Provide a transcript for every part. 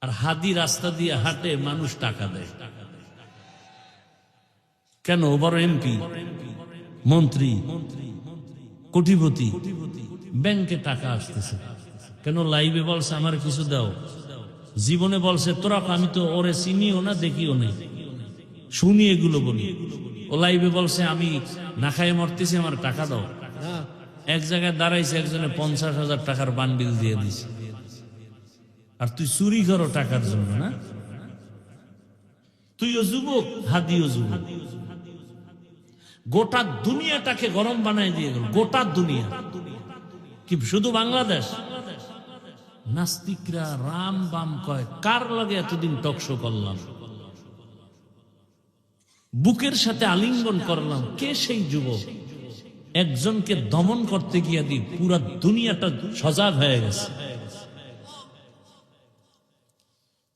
আর হাদি রাস্তা দিয়ে হাঁটে, মানুষ টাকা দেয় কেন? বড় এমপি, মন্ত্রী, কোটিপতি, ব্যাংকে টাকা আসতেছে কেন? লাইভে বলছে আমার কিছু দাও, জীবনে বলছে তোরা, আমি তো ওরে চিনিও না দেখিও নেই, শুনি এগুলো বলি। ও লাইভে বলছে আমি না খাই মরতেছি, আমার টাকা দাও। এক জায়গায় দাঁড়াইছে, একজনে 50,000 টাকার বান্ডিল দিয়ে দিছে, আর তুই চুরি করো টাকার জন্য না? তুইও যুবক, হাদিও যুবক, গোটা দুনিয়াটাকে গরম বানাই দিয়ে গেল। গোটা দুনিয়া কি শুধু বাংলাদেশ? নাস্তিকরা রাম বাম কয়, কার লগে এতদিন টকশো করলাম, বুকের সাথে আলিঙ্গন করলাম, কে সেই যুবক? একজনকে দমন করতে গিয়া দি পুরা দুনিয়াটা সজাগ হয়ে গেছে।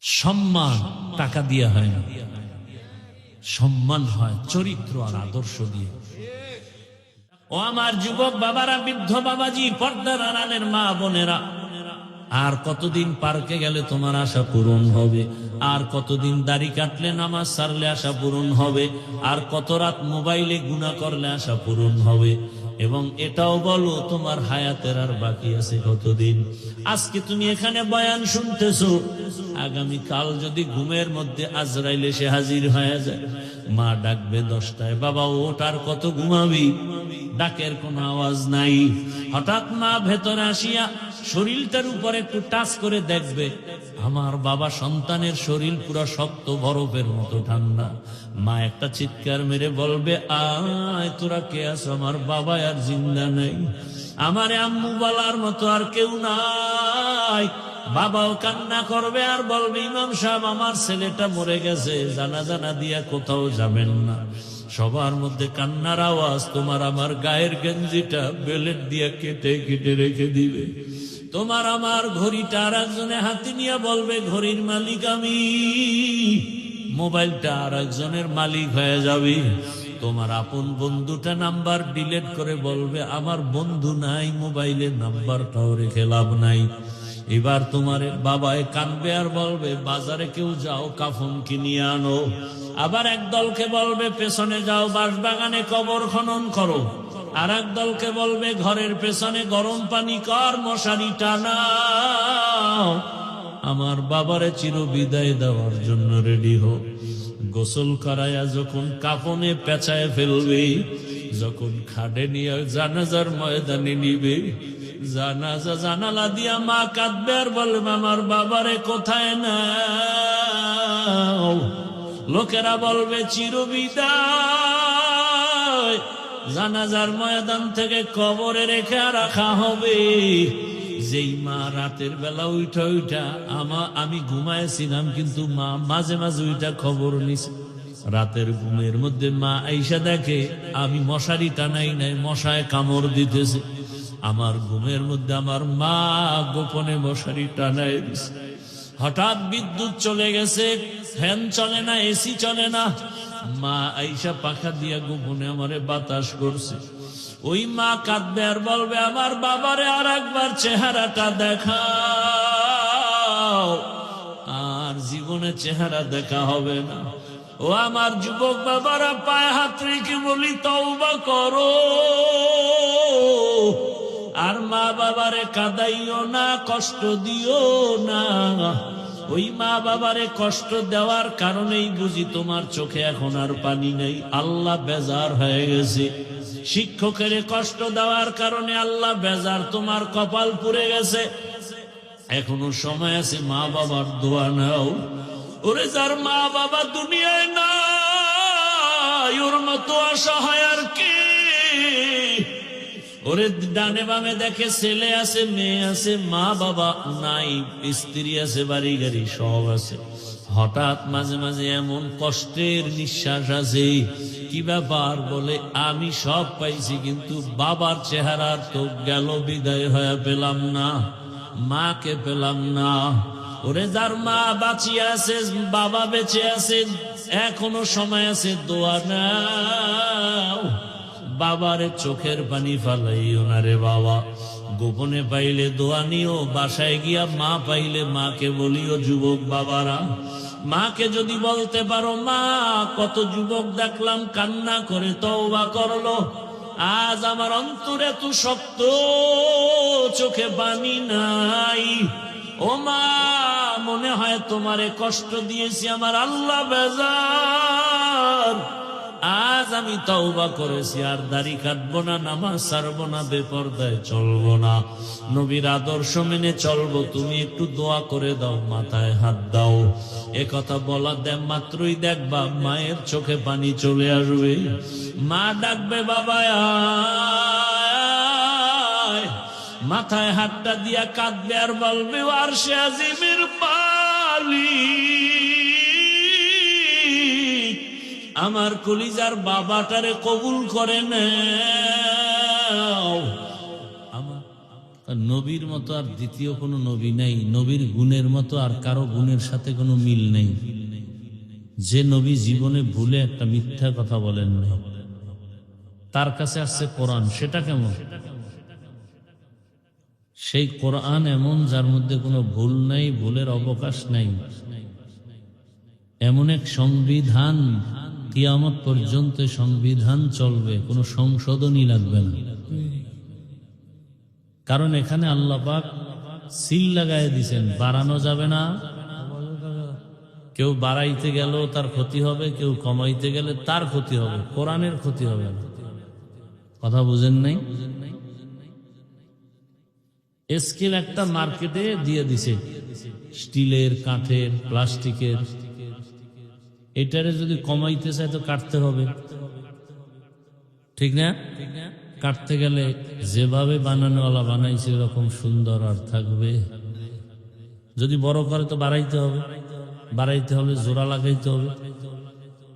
সম্মান টাকা দিয়া হয় না, সম্মান হয় চরিত্র আর আদর্শ দিয়ে। ও আমার যুবক বাবারা, বৃদ্ধ বাবাজি, পর্দার আড়ালের মা বোনেরা, আর কতদিন পার্কে গেলে তোমার আশা পূরণ হবে? আর কতদিন দাড়ি কাটলে, নামাজ সারলে আশা পূরণ হবে? আর কত রাত মোবাইলে গুনাহ করলে আশা পূরণ হবে? এবং এটাও বলো, তোমার হায়াতের আর বাকি আছে কতদিন? আজকে তুমি এখানে বয়ান শুনতেছো, আগামী কাল যদি ঘুমের মধ্যে আজরাইল এসে হাজির হয়ে যায়, মা ডাকবে 10টায়, বাবা ওঠ, আর কত ঘুমাবি? ডাকের কোনো আওয়াজ নাই। হঠাৎ মা ভেতরে আসিয়া শরীরটার উপর একটু টাচ করে দেখবে, আমার বাবা সন্তানের শরীর পুরো শক্ত বরফের মতো ঠান্ডা। মা একটা চিৎকার মেরে বলবে, আয় তোরা কে আছো? আমার বাবা আর জিন্দা নেই, আমারে আম্মু বলার মতো আর কেউ নাই। বাবাও কান্না করবে আর বলবে, ইমাম সাহেব আমার ছেলেটা মরে গেছে, জানাজা না দিয়া কোথাও যাবেন না। সবার মধ্যে কান্নার আওয়াজ, তোমার আমার গায়ের গেঞ্জিটা বেলেট দিয়া কেটে কেটে রেখে দিবে। তোমার আমার ঘড়িটা আর একজনে হাতে নিয়ে বলবে, ঘড়ির মালিক আমি। মোবাইলটা আর একজনের মালিক হয়ে যাবে। তোমার আপন বন্ধুটা নাম্বার ডিলিট করে বলবে, আমার বন্ধু নাই, মোবাইলে নাম্বারটাও রেখে লাভ নাই। এবার তোমার বাবায় কানবে আর বলবে, বাজারে কেউ যাও, কাফন কিনিয়ে আনো। আবার এক দলকে বলবে, পেছনে যাও, বাঁশবাগানে কবর খনন করো। আর এক দলকে বলবে, ঘরের পেছনে গরম পানি কর, মশারি টানাও। আমার বাবারে চির বিদায় দেওয়ার জন্য রেডি হোক। গোসল করাইয়া যখন কাফনে পেঁচায় ফেলবে, যখন খাটে নিয়ে জানাজার ময়দানে নিবে, জানাজা জানালা দিয়া মা কাঁদবে আর বলবে, আমার বাবারে কোথায় নাও? লোকেরা বলবে, চির বিদায়। জানাজার ময়দান থেকে কবরে রেখে রাখা হবে। যেই মা রাতের বেলা উঠা উঠা, আমি ঘুমাইছিলাম, কিন্তু মা মাঝে মাঝে উঠা খবর নিছে। রাতের ঘুমের মধ্যে মা আইসা দেখে আমি মশারি টানাই নাই, মশায় কামড় দিতেছে। আমার ঘুমের মধ্যে আমার মা গোপনে মশারি টানাই দিছে। হঠাৎ বিদ্যুৎ চলে গেছে, ফ্যান চলে না, এসি চলে না। মা আইসা পাখা দিয়া গোপনে আমারে বাতাস করছে। ওই মা কাঁদবে আর বলবে, আমার বাবারে আর একবার চেহারাটা দেখাও। আর জীবনে চেহারা দেখা হবে না। ও আমার যুবক বাবারা, পায়ে হাত রেখে বলি, তওবা করো। আর মা বাবারে কাঁদাইও না, কষ্ট দিও না। ওই মা বাবারে কষ্ট দেওয়ার কারণেই বুঝি তোমার চোখে এখন আর পানি নেই, আল্লাহ বেজার হয়ে গেছে। শিক্ষকের কষ্ট দেওয়ার কারণে আল্লাহ বেজার, তোমার কপাল পুড়ে গেছে। এখনো সময় আছে, মা বাবার দোয়া নাও। ওরে যার মা বাবা দুনিয়ায় নাই, ওর মতো অসহায় আর কে? ওরে ডানে বামে দেখে ছেলে আছে, মেয়ে আছে, মা বাবা নাই, স্ত্রী আছে, বাড়ি গাড়ি সব আছে। হঠাৎ মাঝে মাঝে এমন কষ্টের নিঃশ্বাস আছে, কি ব্যাপার? বলে, আমি সব পাইছি, কিন্তু বাবার চেহারার তো গেল, বিদায় হয়ে পেলাম না, মাকে পেলাম না। ওরে যার মা বাঁচিয়ে আছে, বাবা বেঁচে আছে, এখনো সময় আছে, দোয়া নাও। বাবারে চোখের পানি ফালাইও না রে বাবা। গোপনে পাইলে দোয়া নিও, বাসায় গিয়া মা পাইলে মাকে বলিও। যুবক বাবারা, মাকে যদি বলতে পারো, মা কত যুবক দেখলাম কান্না করে তওবা করলো, আজ আমার অন্তরে এত শক্ত, চোখে পানি নাই। ও মা, মনে হয় তোমারে কষ্ট দিয়েছি, আমার আল্লাহ বেজার, আজ আমি তওবা করেছি, আর দাড়ি কাটবো না, নামাজ ছাড়বো না, বেপরদায় চলবো না, নবীর আদর্শ মেনে চলবো, তুমি একটু দোয়া করে দাও, মাথায় হাত দাও। এ কথা বলা মাত্রই দেখবা মায়ের চোখে পানি চলে আসবে। মা ডাকবে, বাবা আয়, মাথায় হাতটা দিয়া কাঁদবে আর বলবে, আরশে আজিমের পালি, আমার কলিজার বাবাটারে কবুল করে নাও। আমার নবীর মতো আর দ্বিতীয় কোনো নবী নাই, নবীর গুণের মতো আর কারো গুণের সাথে কোনো মিল নেই। যে নবী জীবনে ভুলে একটা মিথ্যা কথা বলেন নাই, তার কাছে আসছে কোরআন, সেটা কেমন? সেই কোরআন এমন, যার মধ্যে কোনো ভুল নাই, ভুলের অবকাশ নাই। এমন এক সংবিধান, কিয়ামত পর্যন্ত সংবিধান চলবে, কোনো সংশোধনই লাগবে না। কারণ এখানে আল্লাহ পাক সিল লাগায় দিছেন, বাড়ানো যাবে না। কেউ বাড়াইতে গেল তার ক্ষতি হবে, কেউ কমাইতে গেলে তার ক্ষতি হবে, কোরআনের ক্ষতি হবে না। কথা বুঝেন নাই? স্কেল একটা মার্কেটে দিয়ে দিছে, স্টিলের, কাঠের, প্লাস্টিকের। এটারে যদি কমাইতে চায় তো কাটতে হবে, ঠিক না? কাটতে গেলে যেভাবে বানানোওয়ালা বানাইছে এরকম সুন্দর আর থাকবে। যদি বড় করে তো বাড়াইতে হবে, বাড়াইতে হলে জোড়া লাগাইতে হবে,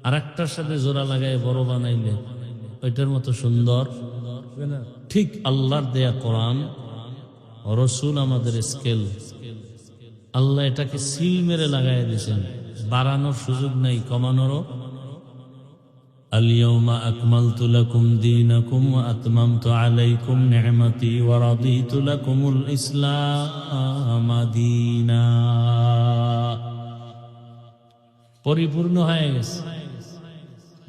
আর একটার সাথে জোড়া লাগাই বড় বানাইলে ওইটার মতো সুন্দর। ঠিক আল্লাহর দেয়া কোরআন, রসুল আমাদের স্কেল, আল্লাহ এটাকে সিল মেরে লাগাই দিয়েছেন, বাড়ানোর সুযোগ নাই, কমানোরও। আল-ইয়াওমা আকমালতু লাকুম দীনাকুম ওয়া আতমামতু আলাইকুম নি'মাতি ওয়া রাদিতু লাকুমুল ইসলাম দীনা। পরিপূর্ণ হয়ে গেছে।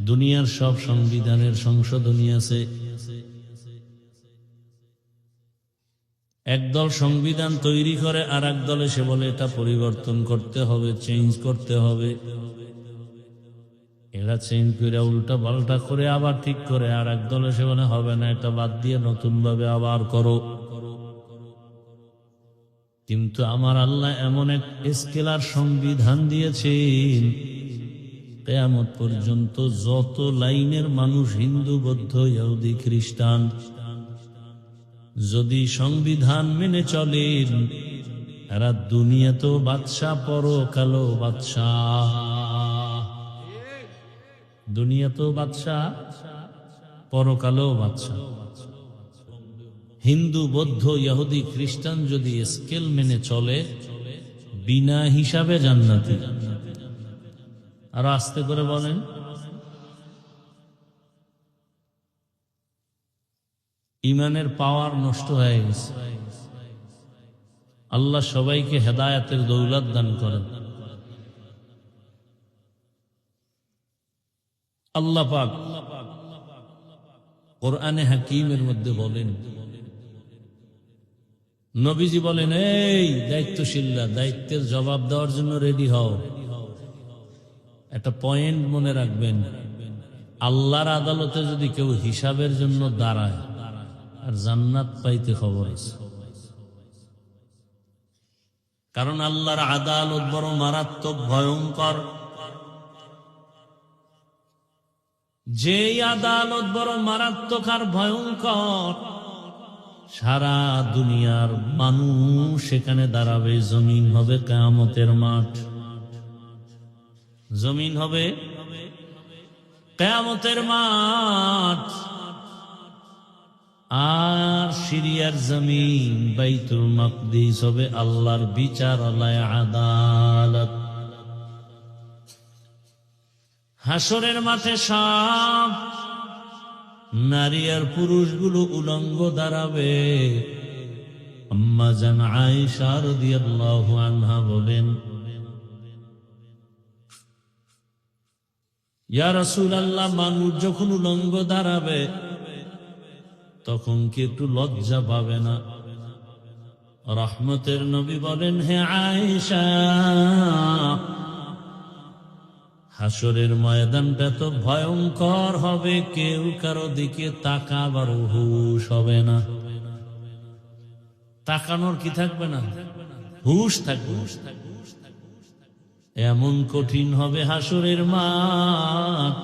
দুনিয়ার সব সংবিধানের সংশোধনী আছে। একদল সংবিধান তৈরি করে, আর এক দল এসে বলে এটা পরিবর্তন করতে হবে, চেঞ্জ করতে হবে। এরা চেঞ্জ করে উল্টা পাল্টা করে আবার ঠিক করে, আর এক দল এসে বলে হবে না, এটা বাদ দিয়ে নতুন ভাবে আবার করো। কিন্তু আমার আল্লাহ এমন এক স্কেলার সংবিধান দিয়েছেন, কিয়ামত পর্যন্ত যত লাইনের মানুষ, হিন্দু, বৌদ্ধ, ইহুদি, খ্রিস্টান, যদি সংবিধান মেনে চলেন, এরা দুনিয়াতেও বাদশা, পরকালেও বাদশা। দুনিয়াতেও বাদশা, পরকালেও বাদশা। হিন্দু, বৌদ্ধ, ইহুদি, খ্রিস্টান যদি স্কেল মেনে চলে, বিনা হিসাবে জান্নাতি। আর আস্তে করে বলেন, ইমানের পাওয়ার নষ্ট হয়ে গেছে। আল্লাহ সবাইকে হেদায়েতের দৌলত দান করেন। আল্লাহ পাক কোরআনে হাকিমের মধ্যে বলেন, নবীজি বলেন, এই দায়িত্বশীলরা দায়িত্বের জবাব দেওয়ার জন্য রেডি হও। একটা পয়েন্ট মনে রাখবেন, আল্লাহর আদালতে যদি কেউ হিসাবের জন্য দাঁড়ায়, আর জান্নাত পাইতে খবর আছে। কারণ আল্লাহর আদালত বড় মারাত্মক, ভয়ঙ্কর। যেই আদালত বড় মারাত্মক আর ভয়ঙ্কর, সারা দুনিয়ার মানুষ সেখানে দাঁড়াবে। জমিন হবে কিয়ামতের মাঠ, জমিন হবে কিয়ামতের মাঠ। আর সিরিয়ার জমিন বাইতুল মাকদিস হবে আল্লাহর বিচারালয়, আদালত। হাসরের মাঠে সব নারী আর পুরুষগুলো উলঙ্গ দাঁড়াবে। আম্মা জান আয়েশা রাদিয়াল্লাহু আনহা বলেন, ইয়া রাসূলুল্লাহ, মানুষ যখন উলঙ্গ দাঁড়াবে তখন কি একটু লজ্জা পাবে না? রহমতের নবী বলেন, হে আয়েশা, হাসরের ময়দানটা তো ভয়ঙ্কর হবে, কেউ কারো দিকে তাকাবার হুঁশ হবে না। তাকানোর কি থাকবে না? হুঁশ থাকবে। এমন কঠিন হবে হাসরের মাঠ,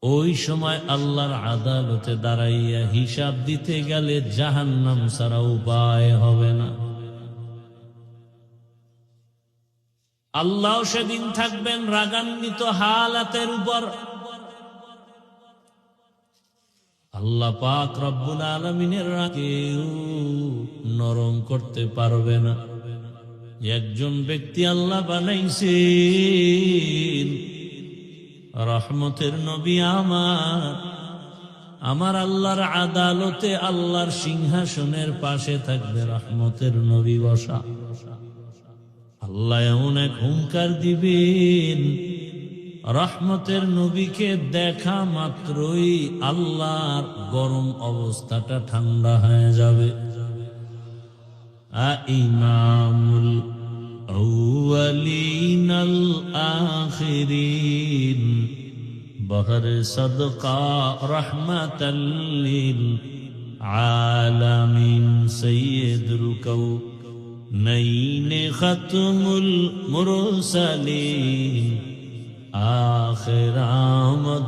ওই সময় আল্লাহর আদালতে দাঁড়াইয়া হিসাব দিতে গেলে জাহান্নাম ছাড়া উপায় হবে না। আল্লাহ সেদিন থাকবেন রাগান্বিত হালাতের উপর। আল্লাহ পাক রব্বুল আলামিনের রাগেও নরম করতে পারবে না। একজন ব্যক্তি আল্লাহ বানাইছেন রহমতের নবী, আমার আল্লাহর আদালতে আল্লাহর সিংহাসনের পাশে থাকবে রহমতের নবী বসা। আল্লাহ এমন এক হুঙ্কার দিবেন, রহমতের নবীকে দেখা মাত্রই আল্লাহর গরম অবস্থাটা ঠান্ডা হয়ে যাবে। ইমামুল আউয়ালিন আল আখিরিন বহর সদকা রহমাতাল লিল আলামিন সাইয়্যিদুল কাউনাইন খাতমুল মুরসালিন আখির আমদ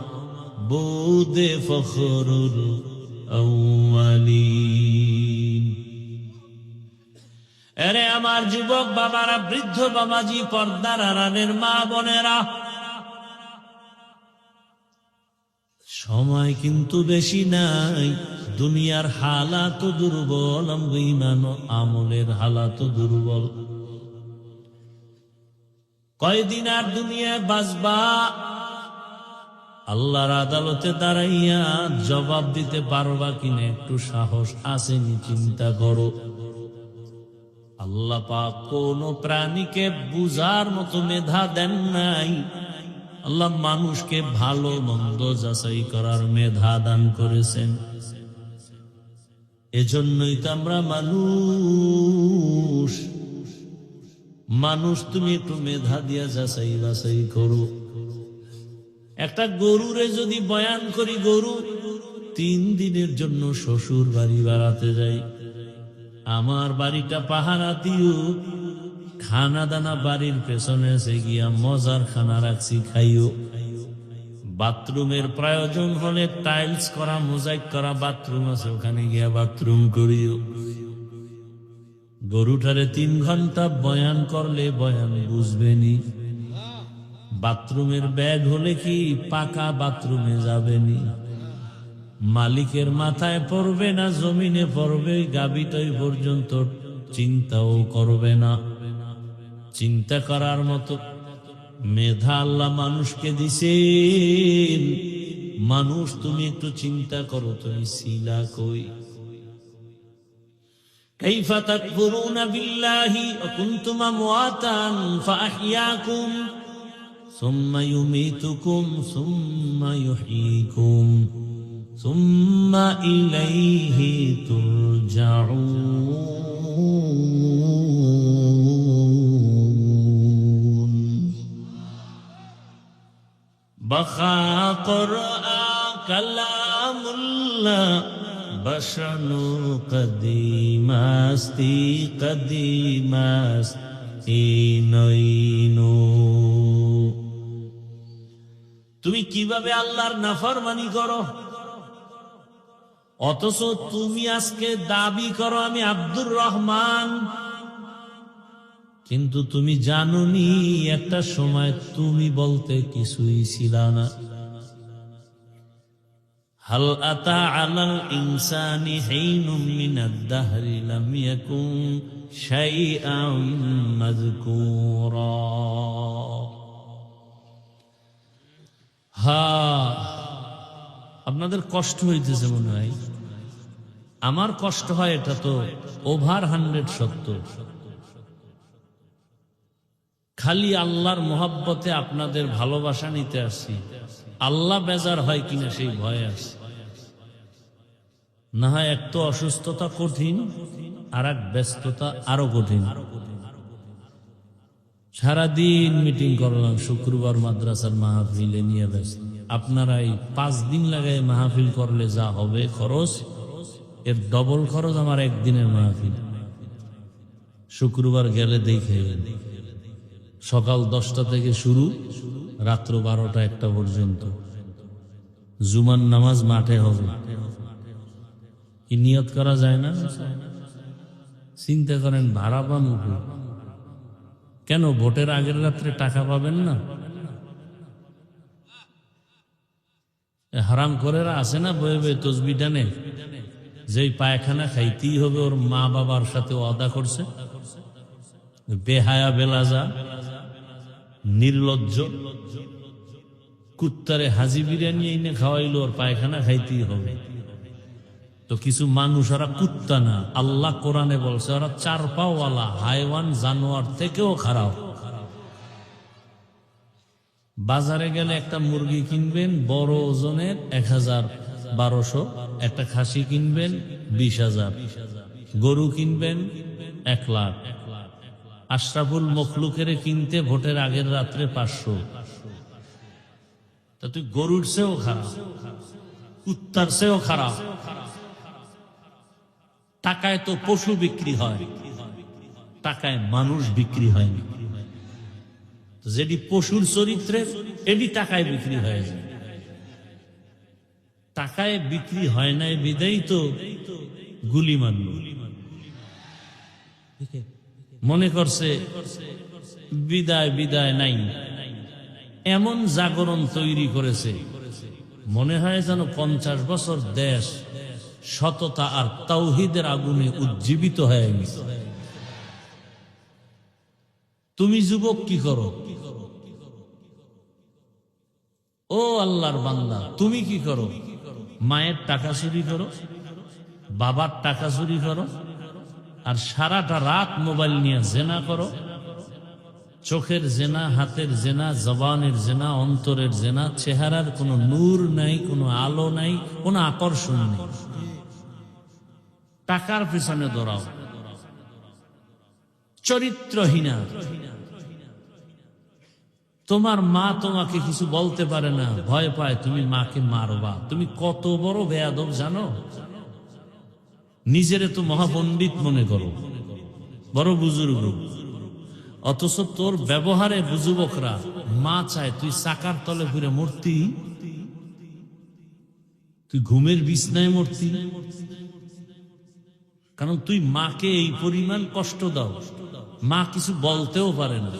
বুদে ফখরুল আউয়ালিন। এরে আমার যুবক বাবারা, বৃদ্ধ বাবাজি, পর্দার আড়ালের মা বোনেরা, সময় কিন্তু বেশি নাই। দুনিয়ার হালাত দুর্বল, ইমান ও আমলের হালাত দুর্বল। কয়দিন আর দুনিয়ায় বাঁচবা? আল্লাহর আদালতে দাঁড়াইয়া জবাব দিতে পারবা কিনা একটু সাহস আসেনি? চিন্তা করো। আল্লাহ পাক কোন প্রাণীকে বুঝার মতো মেধা দেন নাই। আল্লাহ মানুষকে ভালো মন্দ যাচাই করার মেধা দান করেছেন। এজন্যই তো আমরা মানুষ। তুমি একটু মেধা দিয়া যাচাই বাছাই করো। একটা গরুরে যদি বয়ান করি, গরু 3 দিনের জন্য শ্বশুর বাড়ি বেড়াতে যায়। আমার বাড়িটা পাহারা দিও, খানা দানা বাড়ির পেছনে এসে গিয়া মজার খানা রাখছি, খাইও। বাথরুমের প্রয়োজন হলে টাইলস করা, মোজাইক করা বাথরুম আছে, ওখানে গিয়া বাথরুম করিও। গরুটারে 3 ঘন্টা বয়ান করলে বয়ান বুঝবেনি। বাথরুমের ব্যাগ হলে কি পাকা বাথরুমে যাবেনি? মালিকের মাথায় পড়বে না জমিনে পড়বে, গাবিটাই পর্যন্ত চিন্তাও করবে না। চিন্তা করার মতো মেধা আল্লাহ মানুষকে দিছেন। মানুষ, তুমি একটু চিন্তা করো, তুমি ছিলা কই? কাইফা তাকফুরুনা বিল্লাহি ওয়া কুনতুম আমওয়াতান ফাআহইয়াকুম সুম্মা ইউমীতুকুম সুম্মা ইউহয়ীকুম সুম্মা ইলাইহি তুরজাউন। বাখা কুরআন কালামুল্লাহ বশনু কদিমাস্তি কদিমাস্তিনইনু। তুমি কিভাবে আল্লাহর নাফরমানি করো, অথচ তুমি আজকে দাবি করো আমি আব্দুর রহমান। কিন্তু তুমি জানোনি একটা সময় তুমি বলতে কিছুই ছিল না। হাল আতা আলাল ইনসানি হিনুম মিনাদ দাহরি লাম ইয়াকুন শাইআম মাযকুরা। আপনাদের কষ্ট হইতেছে মনে হয়। আমার কষ্ট হয়, এটা তো ওভার 100 সত্য। খালি আল্লাহর মোহাব্বতে আপনাদের ভালোবাসা নিতে আসছি, আল্লাহ বেজার হয় কিনা সেই ভয়ে আসছি। না হয় এক তো অসুস্থতা কঠিন, আর এক ব্যস্ততা আরো কঠিন। সারাদিন মিটিং করলাম, শুক্রবার মাদ্রাসার মাহফিলে নিয়ে ব্যস্ত। আপনারা এই 5 দিন লাগায় মাহফিল করলে যা হবে খরচ, এর ডবল খরচ আমার একদিনের মাহফিল। শুক্রবার গেলে দেখে সকাল 10টা থেকে শুরু, রাত্র 12টা-1টা পর্যন্ত। জুমার নামাজ মাঠে হবে। কি নিয়ত করা যায় না? চিন্তা করেন, ভাড়া পান কেন? ভোটের আগের রাত্রে টাকা পাবেন না? হারাম করেরা আছে না বয়ে বয়ে তসবি টানে, যেই পায়খানা খাইতেই হবে ওর মা বাবার সাথে ওয়াদা করছে। বেহায়া বেলাজা নির্লজ্জ কুত্তারে হাজি বিরিয়ানি এনে খাওয়াইলো, ওর পায়খানা খাইতেই হবে। তো কিছু মানুষ, ওরা কুত্তা না, আল্লাহ কোরআনে বলছে ওরা 4 পাওয়ালা হাইওয়ান, জানোয়ার থেকেও খারাপ। বাজারে গেলে একটা মুরগি কিনবেন বড় ওজনের 1000-1200, একটা খাসি কিনবেন 20,000, গরু কিনবেন 1 লাখ। আশরাফুল মখলুকের কিনতে ভোটের আগের রাত্রে 500। তা তুই গরুর চেয়েও খারাপ, কুত্তার চেয়েও খারাপ। টাকায় তো পশু বিক্রি হয়, টাকায় মানুষ বিক্রি হয়নি। যেটি পশুর চরিত্রের, এটি টাকায় বিক্রি হয়ে যায়। টাকায় বিক্রি হয় নাই বিদায়ী তো গুলি মারল। মনে করছে বিদায় বিদায় নাই, এমন জাগরণ তৈরি করেছে, মনে হয় যেন 50 বছর দেশ সততা আর তাওহীদের আগুনে উজ্জীবিত হয়ে গেছে। তুমি যুবক কি করো? ও আল্লাহর বান্দা, তুমি কি করো? মায়ের টাকা চুরি করো, বাবার টাকা চুরি করো, আর সারাটা রাত মোবাইল নিয়ে জেনা করো। চোখের জেনা, হাতের জেনা, জবানের জেনা, অন্তরের জেনা। চেহারার কোনো নূর নাই, কোনো আলো নাই, কোনো আকর্ষণ নেই। টাকার পিছনে দৌড়াও, চরিত্রহীনা। তোমার মা তোমাকে কিছু বলতে পারে না, ভয় পায় তুমি মাকে মারবা। তুমি কত বড় বেয়াদব জানো? নিজেরে তো মহাপণ্ডিত মনে করো, বড় বুজুর্গ, অথচ তোর ব্যবহারে বুজুবকরা মা চায় তুই চাকার তলে ঘুরে মরতি, তুই ঘুমের বিছনায় মরতি। কারণ তুই মাকে এই পরিমাণ কষ্ট দাও, মা কিছু বলতেও পারে না,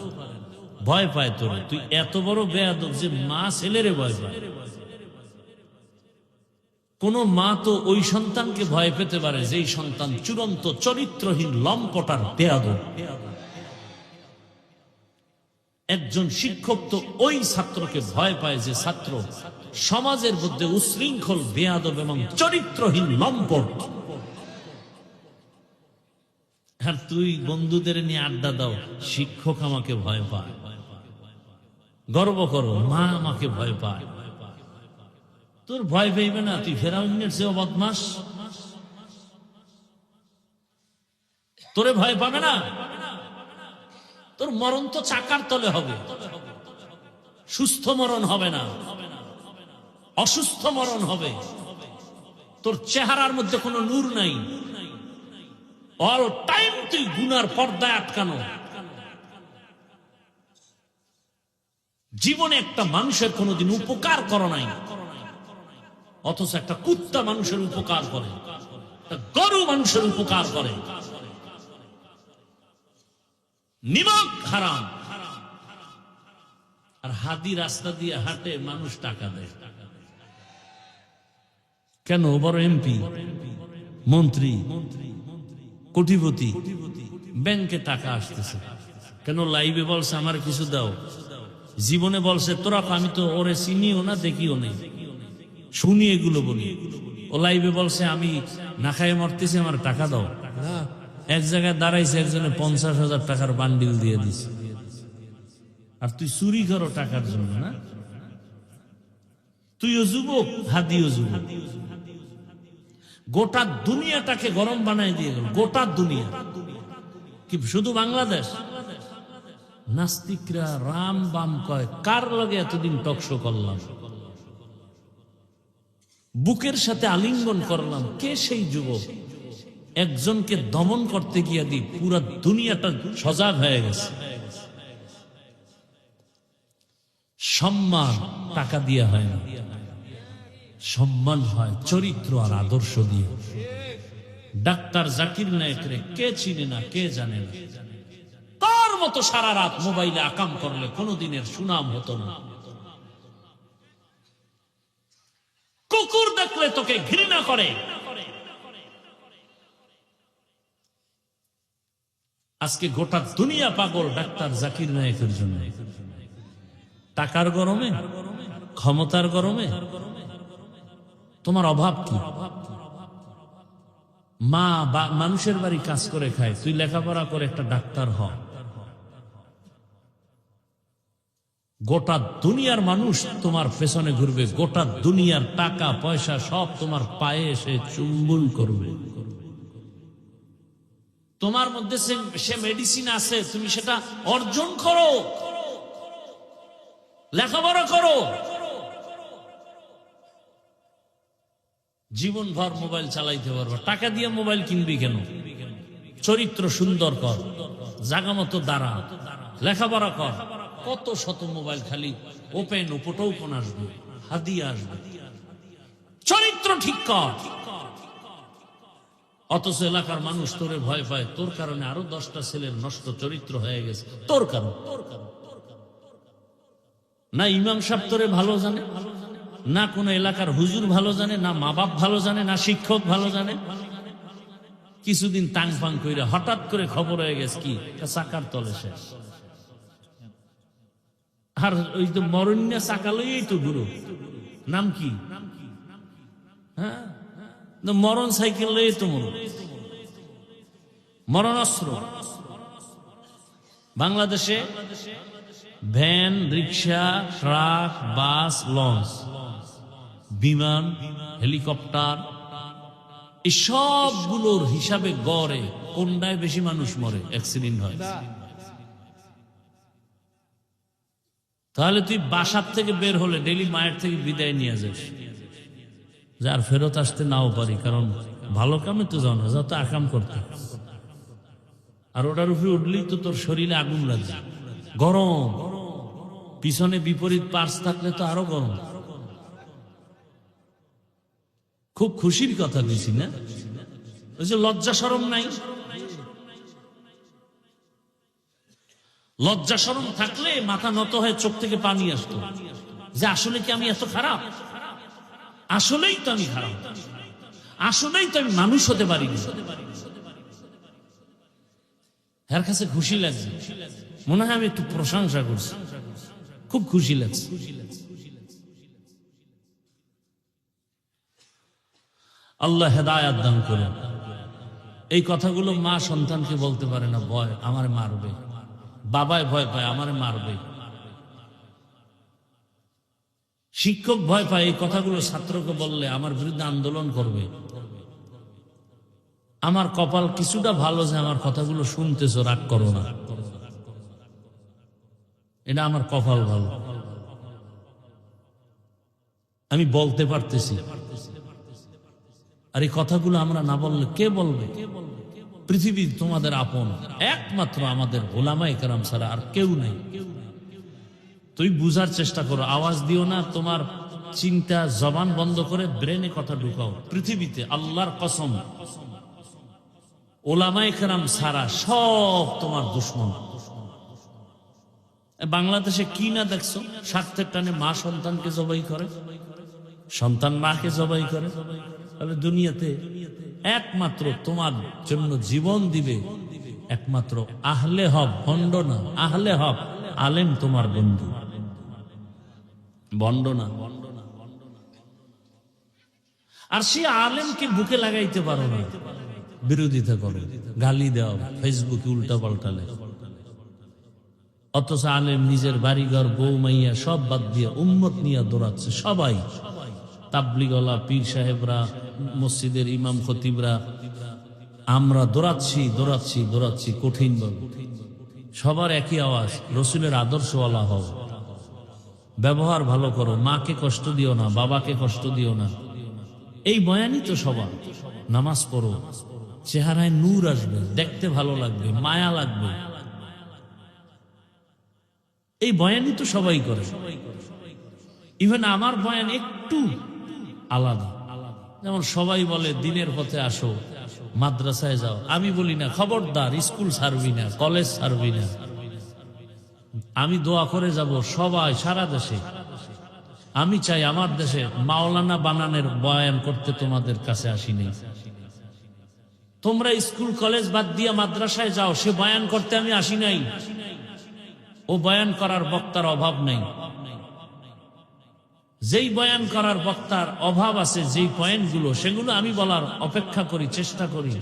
ভয় পায় তোরে। তুই এত বড় বেয়াদব যে মা ছেলেরে ভয় পায়। কোন মা তো ওই সন্তানকে ভয় পেতে পারে যেই সন্তান চূড়ান্ত চরিত্রহীন, লম্পটার বেয়াদব। একজন শিক্ষক তো ওই ছাত্রকে ভয় পায় যে ছাত্র সমাজের মধ্যে উশৃঙ্খল, বেয়াদব এবং চরিত্রহীন, লম্পট। আর তুই বন্ধুদের নিয়ে আড্ডা দাও, শিক্ষক আমাকে ভয় পায়। গর্ব করো, মা আমাকে ভয় পায়। তোর ভয় পাইবে না, তুই ফেরাউনের চেয়েও বদমাস। তোরে ভয় পাবে না। তোর মরণ তো চাকার তলে হবে, সুস্থ মরণ হবে না, অসুস্থ মরণ হবে। তোর চেহারার মধ্যে কোনো নূর নাই, অল টাইম তুই গুনার পর্দায় আটকানো। জীবনে একটা মানুষের কোনোদিন উপকার করো নাই, অথচ একটা কুত্তা মানুষের উপকার করে, একটা গরু মানুষের উপকার করে। নিমক হারাম। আর হাদি রাস্তা দিয়ে হাঁটে, মানুষ টাকা দেয় কেন? বড় এমপি, মন্ত্রী, কোটিপতি, ব্যাংকে টাকা আসতেছে কেন? লাইভে বলছে আমার কিছু দাও, জীবনে বলছে তোরা, আমি তো ওরে চিনিও না, দেখিও নেই, শুনি এগুলো বলি। ও লাইভে বলছে আমি না খাইয়ে মরতেছি, আমার টাকা দাও। এক জায়গায় দাঁড়াইছে, একজনে 50,000 টাকার বান্ডিল দিয়ে দিছে। আর তুই চুরি করো টাকার জন্য না? তুইও যুবক, হাদিও যুবক। গোটা দুনিয়াটাকে গরম বানাই দিয়ে গেল, গোটা দুনিয়া। কি শুধু বাংলাদেশ? নাস্তিকরা রাম বাম কয়, কার লগে এতদিন টকশো করলাম, বুকের সাথে আলিঙ্গন করলাম, কে সেই যুবক? একজনকে দমন করতে গিয়া দি পুরা দুনিয়াটা সজাগ হয়ে গেছে। সম্মান টাকা দিয়া হয় না, সম্মান হয় চরিত্র আর আদর্শ দিয়ে। ডাক্তার জাকির নায়েকরে কে চিনে না, কে জানে না? তার মতো সারা রাত মোবাইলে আকাম করলে কোনদিনের সুনাম হতো না। কুকুর দেখলে তোকে ঘৃণা করে। আজকে গোটা দুনিয়া পাগল ডাক্তার জাকির নায়েকের জন্য। টাকার গরমে, ক্ষমতার গরমে তোমার অভাব কি? মা বা মানুষের বাড়ি কাজ করে খায়, তুই লেখাপড়া করে একটা ডাক্তার হ। গোটা দুনিয়ার মানুষ তোমার পেছনে ঘুরবে, গোটা দুনিয়ার টাকা পয়সা সব তোমার পায়ে এসে চুম্বন করবে। তোমার মধ্যে সে মেডিসিন আছে, তুমি সেটা অর্জন করো, লেখাপড়া করো। জীবনভর মোবাইল চালাইতে পারবো, টাকা দিয়ে মোবাইল কিনবি কেন? চরিত্র সুন্দর কর, জাগা মতো দাঁড়া, লেখাপড়া কর। কত শত মোবাইল খালি ওপেন উপটোপন আসবে, হাদিয়া আসবে। চরিত্র ঠিক কর। অথচ এলাকার মানুষ তোরে ভয় পায়, তোর কারণে আরো 10টা ছেলের নষ্ট চরিত্র হয়ে গেছে, তোর কারণ। না ইমাম সাহেব তোরে ভালো জানে, না কোন এলাকার হুজুর ভালো জানে, না মা বাপ ভালো জানে, না শিক্ষক ভালো জানে। কিছুদিন টাং ফাং কইরা হঠাৎ করে খবর হয়ে গেছে কি চাকার তলে শেষ। আর ওই তো মরণ্য চাকা লইই তো গুরু, নাম কি? হ্যাঁ, মরণ সাইকেল লইই তো মরণাস্ত্র। বাংলাদেশে ভ্যান, রিক্সা, ট্রাক, বাস, লঞ্চ, বিমান, হেলিকপ্টার, এই সবগুলোর হিসাবে গড়ে কোনটায় বেশি মানুষ মরে, অ্যাক্সিডেন্ট হয়? তাহলে তুই বাসার থেকে বের হলে ডেইলি মায়ের থেকে বিদায় নিয়ে যাস, যার ফেরত আসতে নাও পারি, কারণ ভালো কামে তো যাও না, যা তো আকাম করতে। আর ওটার উপরে উঠলেই তো তোর শরীরে আগুন লাগছে, গরম। পিছনে বিপরীত পার্স থাকলে তো আরো গরম। খুব খুশির কথা দিছি না? ওই যে লজ্জা শরম নাই। লজ্জা শরম থাকলে মাথা নত হয়ে চোখ থেকে পানি আসতো, যে আসলে কি আমি এত খারাপ? আসলেই তো আমি খারাপ, আসলেই তো আমি মানুষ হতে পারিনি। এর কাছে খুশি লাগছে, মনে হয় আমি একটু প্রশংসা করছি, খুব খুশি লাগছে। আল্লাহ হেদায়াত দান করেন। এই কথাগুলো মা সন্তানকে বলতে পারে না, ভয় আমারে মারবে, বাবায় ভয় পায় আমারে মারবে, শিক্ষক ভয় পায় এই কথাগুলো ছাত্রকে বললে আমার বিরুদ্ধে আন্দোলন করবে। আমার কপাল কিছুটা ভালো যে আমার কথাগুলো শুনতেছো, রাগ করো না, এটা আমার কপাল ভালো, আমি বলতে পারতেছি। আর এই কথাগুলো আমরা না বললে কে বলবে? পৃথিবী তোমাদের আপন একমাত্র আমাদের ওলামায়ে কেরাম ছাড়া আর কেউ নেই। তুই বুঝার চেষ্টা করো, আওয়াজ দিও না, তোমার চিন্তা জবান বন্ধ করে ব্রেনে কথা ঢুকাও। পৃথিবীতে আল্লাহর কসম ওলামায়ে কেরাম ছাড়া সব তোমার দুশমন। বাংলাদেশে কি না দেখছো? স্বার্থের টানে মা সন্তানকে জবাই করে, সন্তান মাকে জবাই করে। তাহলে দুনিয়াতে একমাত্র তোমার জন্য জীবন দিবে একমাত্র আহলে হক, ভণ্ড না। আহলে হক আলেম তোমার বন্ধু, ভণ্ড না। আর সে আলেমকে বুকে লাগাইতে পারো না, বিরোধিতা করো, গালি দাও, ফেসবুকে উল্টা পাল্টালে। অথচ আলেম নিজের বাড়িঘর, বউ মাইয়া সব বাদ দিয়ে উম্মত নিয়ে দৌড়াচ্ছে। সবাই, তাবলিগওয়ালা, পীর সাহেবরা, মসজিদের ইমাম খতিবরা, আমরা দৌড়াচ্ছি দৌড়াচ্ছি দৌড়াচ্ছি কঠিন ভাবে। সবার একই আওয়াজ, রসুলের আদর্শওয়ালা হও, ব্যবহার ভালো করো, মাকে কষ্ট দিও না, বাবাকে কষ্ট দিও না। এই বয়ানই তো সবার। নামাজ পড়ো, চেহারায় নূর আসবে, দেখতে ভালো লাগবে, মায়া লাগবে। এই বয়ানই তো সবাই করে। ইভেন আমার বয়ান একটু আলাদা। যেমন সবাই বলে দিনের পথে আসো, মাদ্রাসায় যাও, আমি বলি না খবরদার স্কুল ছাড়বি না, কলেজ ছাড়বি না। আমি দোয়া করে যাব সবাই, সারা দেশে। আমি চাই আমার দেশে মাওলানা বানানের বয়ান করতে তোমাদের কাছে আসিনি। তোমরা স্কুল কলেজ বাদ দিয়ে মাদ্রাসায় যাও, সে বয়ান করতে আমি আসি নাই। ও বয়ান করার বক্তার অভাব নেই। যেই বয়ান করার বক্তার অভাব আছে, যেই পয়েন্টগুলো, সেগুলো আমি বলার অপেক্ষা করি, চেষ্টা করি।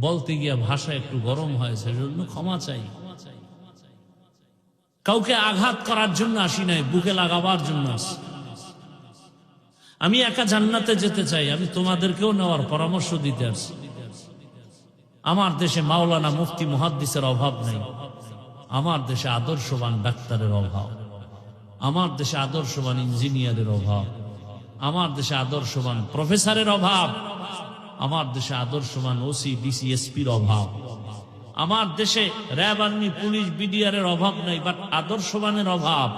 বলতে গিয়া ভাষা একটু গরম হয়, সেজন্য ক্ষমা চাই। কাউকে আঘাত করার জন্য আসি নাই, বুকে লাগাবার জন্য আসি। আমি একা জান্নাতে যেতে চাই, আমি তোমাদেরকেও নেওয়ার পরামর্শ দিতে আসছি। আমার দেশে মাওলানা, মুফতি, মুহাদ্দিসের অভাব নেই। আমার দেশে আদর্শবান ডাক্তারের অভাব, আমার দেশে আদর্শবান ইঞ্জিনিয়ারের অভাব, আমার দেশে আদর্শবান প্রফেসরের অভাব, আমার দেশে আদর্শবান ওসি, ডিসি, এসপির অভাব। আমার দেশে র্যাব, আর্মি, পুলিশ, বিডিআরের অভাব নেই, বাট আদর্শবানের অভাব।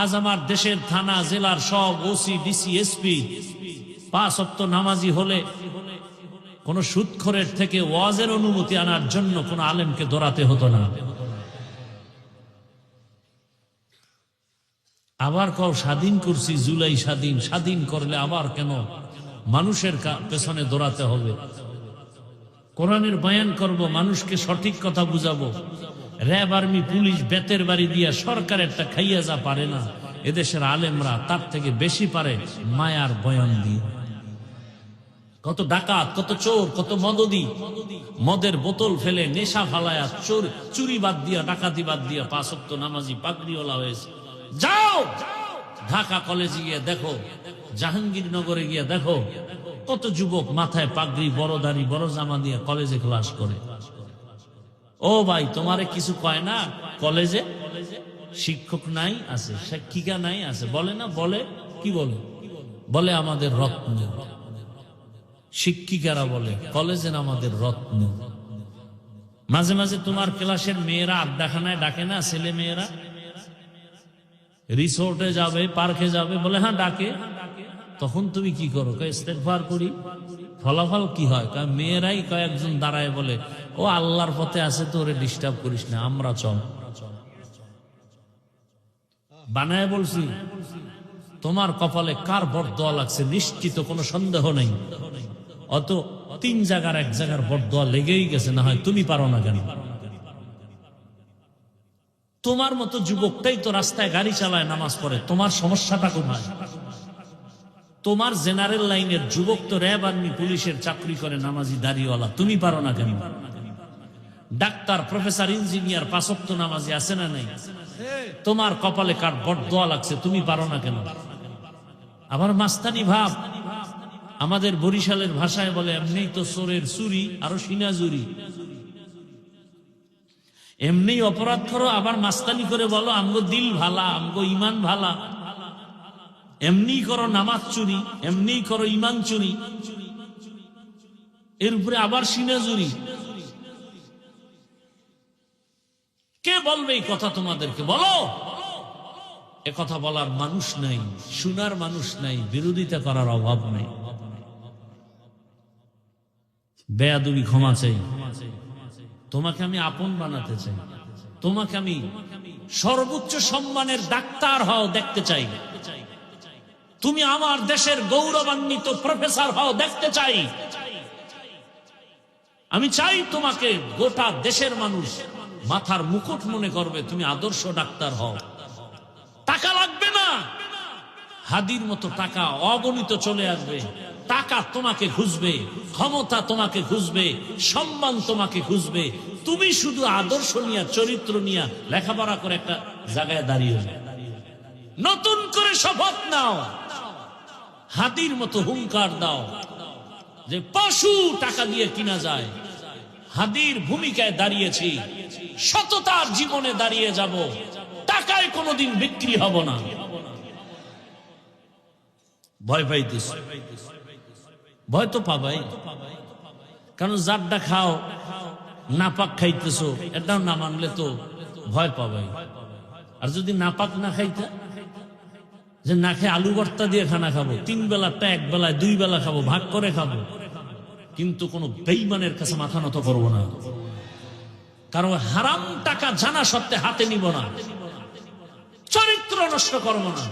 আজ আমার দেশের থানা, জেলার সব ওসি, ডিসি, এসপি 5 ওয়াক্ত নামাজি হলে কোন সুদখোরের থেকে ওয়াজের অনুমতি আনার জন্য কোন আলেমকে দৌড়াতে হতো না। আবার কও স্বাধীন করছি, জুলাই স্বাধীন, স্বাধীন করলে আবার কেন মানুষের পেছনে দৌড়াতে হবে? কোরআনের বয়ান করব, মানুষকে সঠিক কথা বুঝাবো। র্যাব, আর্মি, পুলিশ বেতের বাড়ি দিয়া সরকারেরটা খাইয়া যা পারে না, এদেশের আলেমরা তার থেকে বেশি পারে মায়ার বয়ান দিয়ে। কত ডাকাত, কত চোর, কত মদদি, মদের বোতল ফেলে, নেশা ফালায়া, চুরি বাদ দিয়া, ডাকাতি বাদ দিয়া 5 ওয়াক্ত নামাজি পাগড়িওয়ালা হয়েছে। যাও ঢাকা কলেজে গিয়ে দেখো, জাহাঙ্গীরনগরে গিয়ে দেখো, কত যুবক মাথায় পাগড়ি, বড় দাড়ি, বড় জামা দিয়ে কলেজে ক্লাস করে। ও ভাই, তোমারে কিছু কয় না? কলেজে শিক্ষক নাই, আছে শিক্ষিকা নাই, আছে বলে না? বলে কি বলে? বলে আমাদের রত্ন। শিক্ষিকারা বলে কলেজের আমাদের রত্ন। মাঝে মাঝে তোমার ক্লাসের মেয়েরা আড্ডাখানায় ডাকে না, ছেলে মেয়েরা রিসোর্টে যাবে, পার্কে যাবে, বলে হ্যাঁ ডাকে। তখন তুমি কি করো? ইস্তেগফার করি। ফলাফল কি হয়? মেয়েরাই কয়েকজন দাঁড়ায় বলে, ও আল্লাহর পথে আছে তো, ওরে ডিস্টার্ব করিস না, আমরা চল। বানায় বলছি, তোমার কপালে কার বরদোয়া লাগছে নিশ্চিত কোনো সন্দেহ নেই। অত 3 জায়গার 1 জায়গার বরদোয়া লেগেই গেছে, না হয় তুমি পারো না কেন? তোমার মতো যুবকটাই তো রাস্তায় গাড়ি চালায়, নামাজ পড়ে, তোমার সমস্যাটা কোথায়? তোমার জেনারেল লাইনের যুবক তো র্যাব, আর্মি, পুলিশের চাকরি করে, নামাজি, দাড়িওয়ালা, তুমি পারো না কেন? ডাক্তার, প্রফেসর, ইঞ্জিনিয়ার 5 ওয়াক্ত নামাজি আছে না নাই? তোমার কপালে কার বরদোয়া লাগছে, তুমি পারো না কেন? আবার মাস্তানি ভাব, আমাদের বরিশালের ভাষায় বলে, এমনি তো চোরের চুরি আরো সিনাজুরি। এমনি অপরাধ করো, আবার মাস্তানি করে বলো আমগো দিল ভালা, আমগো ইমান ভালা। এমনি করো নামাজ চুরি, এমনি করো ইমান চুরি, এর উপরে আবার সিনাজুরি। কে বলবে এই কথা তোমাদেরকে? বলো। এ কথা বলার মানুষ নাই, শোনার মানুষ নাই, বিরোধিতা করার অভাব নাই। বেয়াদবি ক্ষমা চাই। তোমাকে আমি আপন বানাতে চাই, তোমাকে আমি সর্বোচ্চ সম্মানের ডাক্তার হও দেখতে চাই, তুমি আমার দেশের গৌরবান্বিত প্রফেসর হও দেখতে চাই। আমি চাই তোমাকে গোটা দেশের মানুষ মাথার মুকুট মনে করবে, তুমি আদর্শ ডাক্তার হও। টাকা লাগবে না, হাদির মতো টাকা অগণিত চলে আসবে। টাকা তোমাকে খুঁজবে, ক্ষমতা তোমাকে খুঁজবে, সম্মান তোমাকে খুঁজবে। তুমি শুধু আদর্শ নিয়ে, চরিত্র নিয়ে লেখাপড়া করে একটা জায়গায় দাঁড়িয়ে যাও। নতুন করে শপথ নাও, হাতির মতো হুঙ্কার দাও যে পশু টাকা দিয়ে কিনা যায়। হাদির ভূমিকায় দাঁড়িয়েছি, সততার জীবনে দাঁড়িয়ে যাব, টাকায় কোনোদিন বিক্রি হব না। ভয় পাইতেছ, ভয় তো পাবাই, কারণ যারটা খাও নাপাক খাইতেছো, এটাও না মানলে তো ভয় পাবাই। আর যদি নাপাক না খাইতে, যে না খেয়ে আলু ভর্তা দিয়ে খানা খাবো, 3 বেলাটা 1 বেলায় 2 বেলা খাবো, ভাগ করে খাবো, কিন্তু কোনো বেঈমানের কাছে মাথা নত করবো না। কারণ হারাম টাকা জানা সত্ত্বে হাতে নিব না, চরিত্র নষ্ট করবো না।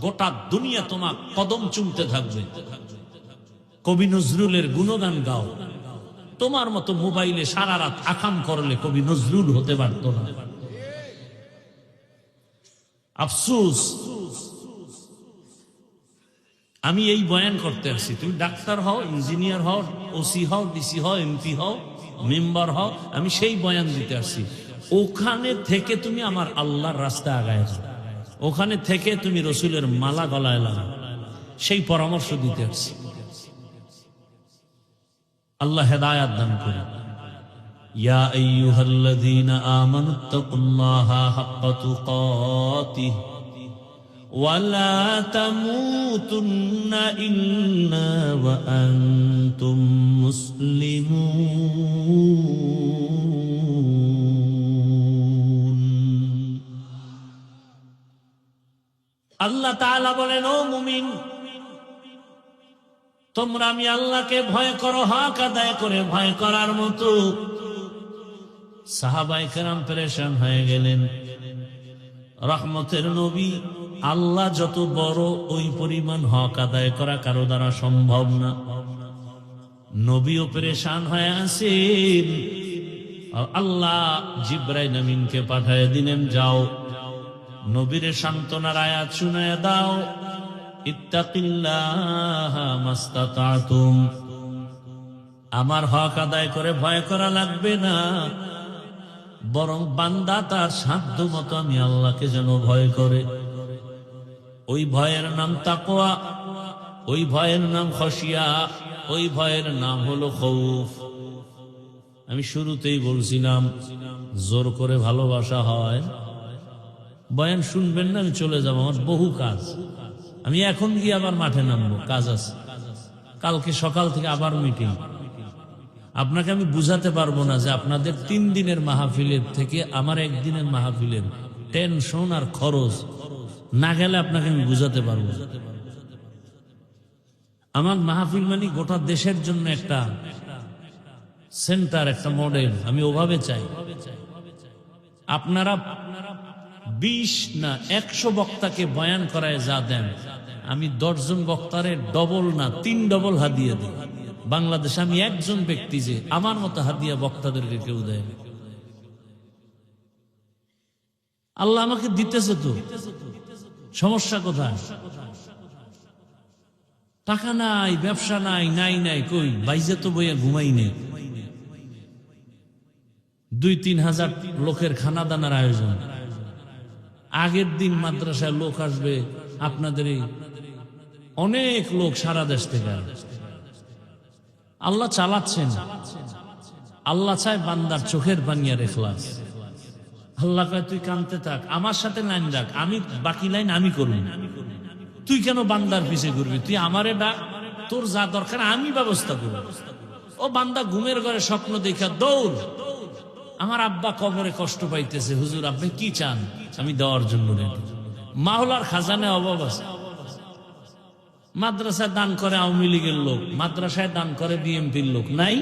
গোটা দুনিয়া তোমার কদম চুমতে থাকবে। কবি নজরুলের গুণগান গাও, তোমার মতো মোবাইলে সারা রাত আকাম করলে কবি নজরুল হতে পারত না। আফসোস, আমি এই বয়ান করতে আসছি। তুমি ডাক্তার হও, ইঞ্জিনিয়ার হও, ওসি হও, ডিসি হও, এমপি হও, মেম্বার হও, আমি সেই বয়ান দিতে আসছি। ওখানে থেকে তুমি আমার আল্লাহর রাস্তায় আগায় যাও, ওখানে থেকে তুমি রসুলের মালা গলায় লাগাও, সেই পরামর্শ দিতে আসছি। আল্লাহ হেদায়াত দান করে। ইয়া আইয়ুহাল্লাযীনা আমানুত্তাকুল্লাহা হাক্কা তুকাতিহি ওয়া লা তামুতুন্না ইল্লা ওয়া আনতুম মুসলিমুন। আল্লাহ তাআলা বলেন, ও মুমিন, তোমরা আমি আল্লাহকে ভয় করো, হক আদায় করে ভয় করার মতো। সাহাবায়ে কেরাম পেরেশান হয়ে গেলেন। রহমতের নবী, আল্লাহ যত বড় ওই পরিমাণ হক আদায় করা কারো দ্বারা সম্ভব না। নবীও পেরেশান হয়ে আছেন। আল্লাহ জিবরাইল আমিনকে পাঠায় দিলেন, যাও নবীরে সান্ত্বনার আয়াত শুনায়া দাও, ইত্তাকিল্লাহা মাস্তাতাতুম, আমার হক আদায় করে ভয় করা লাগবে না, বরং বান্দা তার সাধ্য মতো আমি আল্লাহকে যেন ভয় করে। ওই ভয়ের নাম তাকওয়া, ওই ভয়ের নাম খশিয়া, ওই ভয়ের নাম হলো খৌফ। আমি শুরুতেই বলছিলাম, জোর করে ভালোবাসা হয়। বয়ান শুনবেন না, আমি চলে যাবো, আমার বহু কাজ। আমি এখন গিয়ে আবার মাঠে নামবো, কাজ আছে। কালকে সকাল থেকে আবার মিটিং। আপনাকে আমি বুঝাতে পারবো না যে আপনাদের 3 দিনের মাহফিলের থেকে আমার 1 দিনের মাহফিলের টেনশন আর খরচ না গেলে আপনাকে আমি বুঝাতে পারবো। আমার মাহফিল মানে গোটা দেশের জন্য একটা সেন্টার, একটা মডেল। আমি ওভাবে চাই। আপনারা 20 না 100 বক্তাকে বয়ান করায় যা দেন, আমি 10 জন বক্তারে ডবল না 3 ডবল হাদিয়া দিই। বাংলাদেশে আমি একজন ব্যক্তি যে আমার মতো হাদিয়া বক্তাদেরকে কেউ দেয়। আল্লাহ আমাকে দিতেছে তো, সমস্যা কোথায়? টাকা নাই, ব্যবসা নাই, নাই নাই কই, বাইজে তো বইয়া ঘুমাই নেই। 2-3 হাজার লোকের খানা দানার আয়োজন। আগের দিন মাদ্রাসায় লোক আসবে, আপনাদের অনেক লোক সারা দেশ থেকে। আল্লাহ চালাচ্ছেন। আল্লাহ চায় বান্দার চোখের পানি আর ইখলাস। আল্লাহ কয়, তুই কাঁদতে থাক, আমার সাথে লাইন রাখ, আমি বাকি লাইন আমি করব। তুই কেন বান্দার পিছে ঘুরবি? তুই আমারে ডাক, তোর যা দরকার আমি ব্যবস্থা করব। ও বান্দা ঘুমের ঘরে স্বপ্ন দেখা দৌড়। আমার আব্বা কবরে কষ্ট পাইতেছে, হুজুর আপনি কি চান? আমি দেওয়ার জন্য রেডি। মাওলার খাজানায় অভাব আছে। মাদ্রাসায় দান করে আওয়ামী লীগের লোক, মাদ্রাসায় দান করে বিএমপির লোক নাই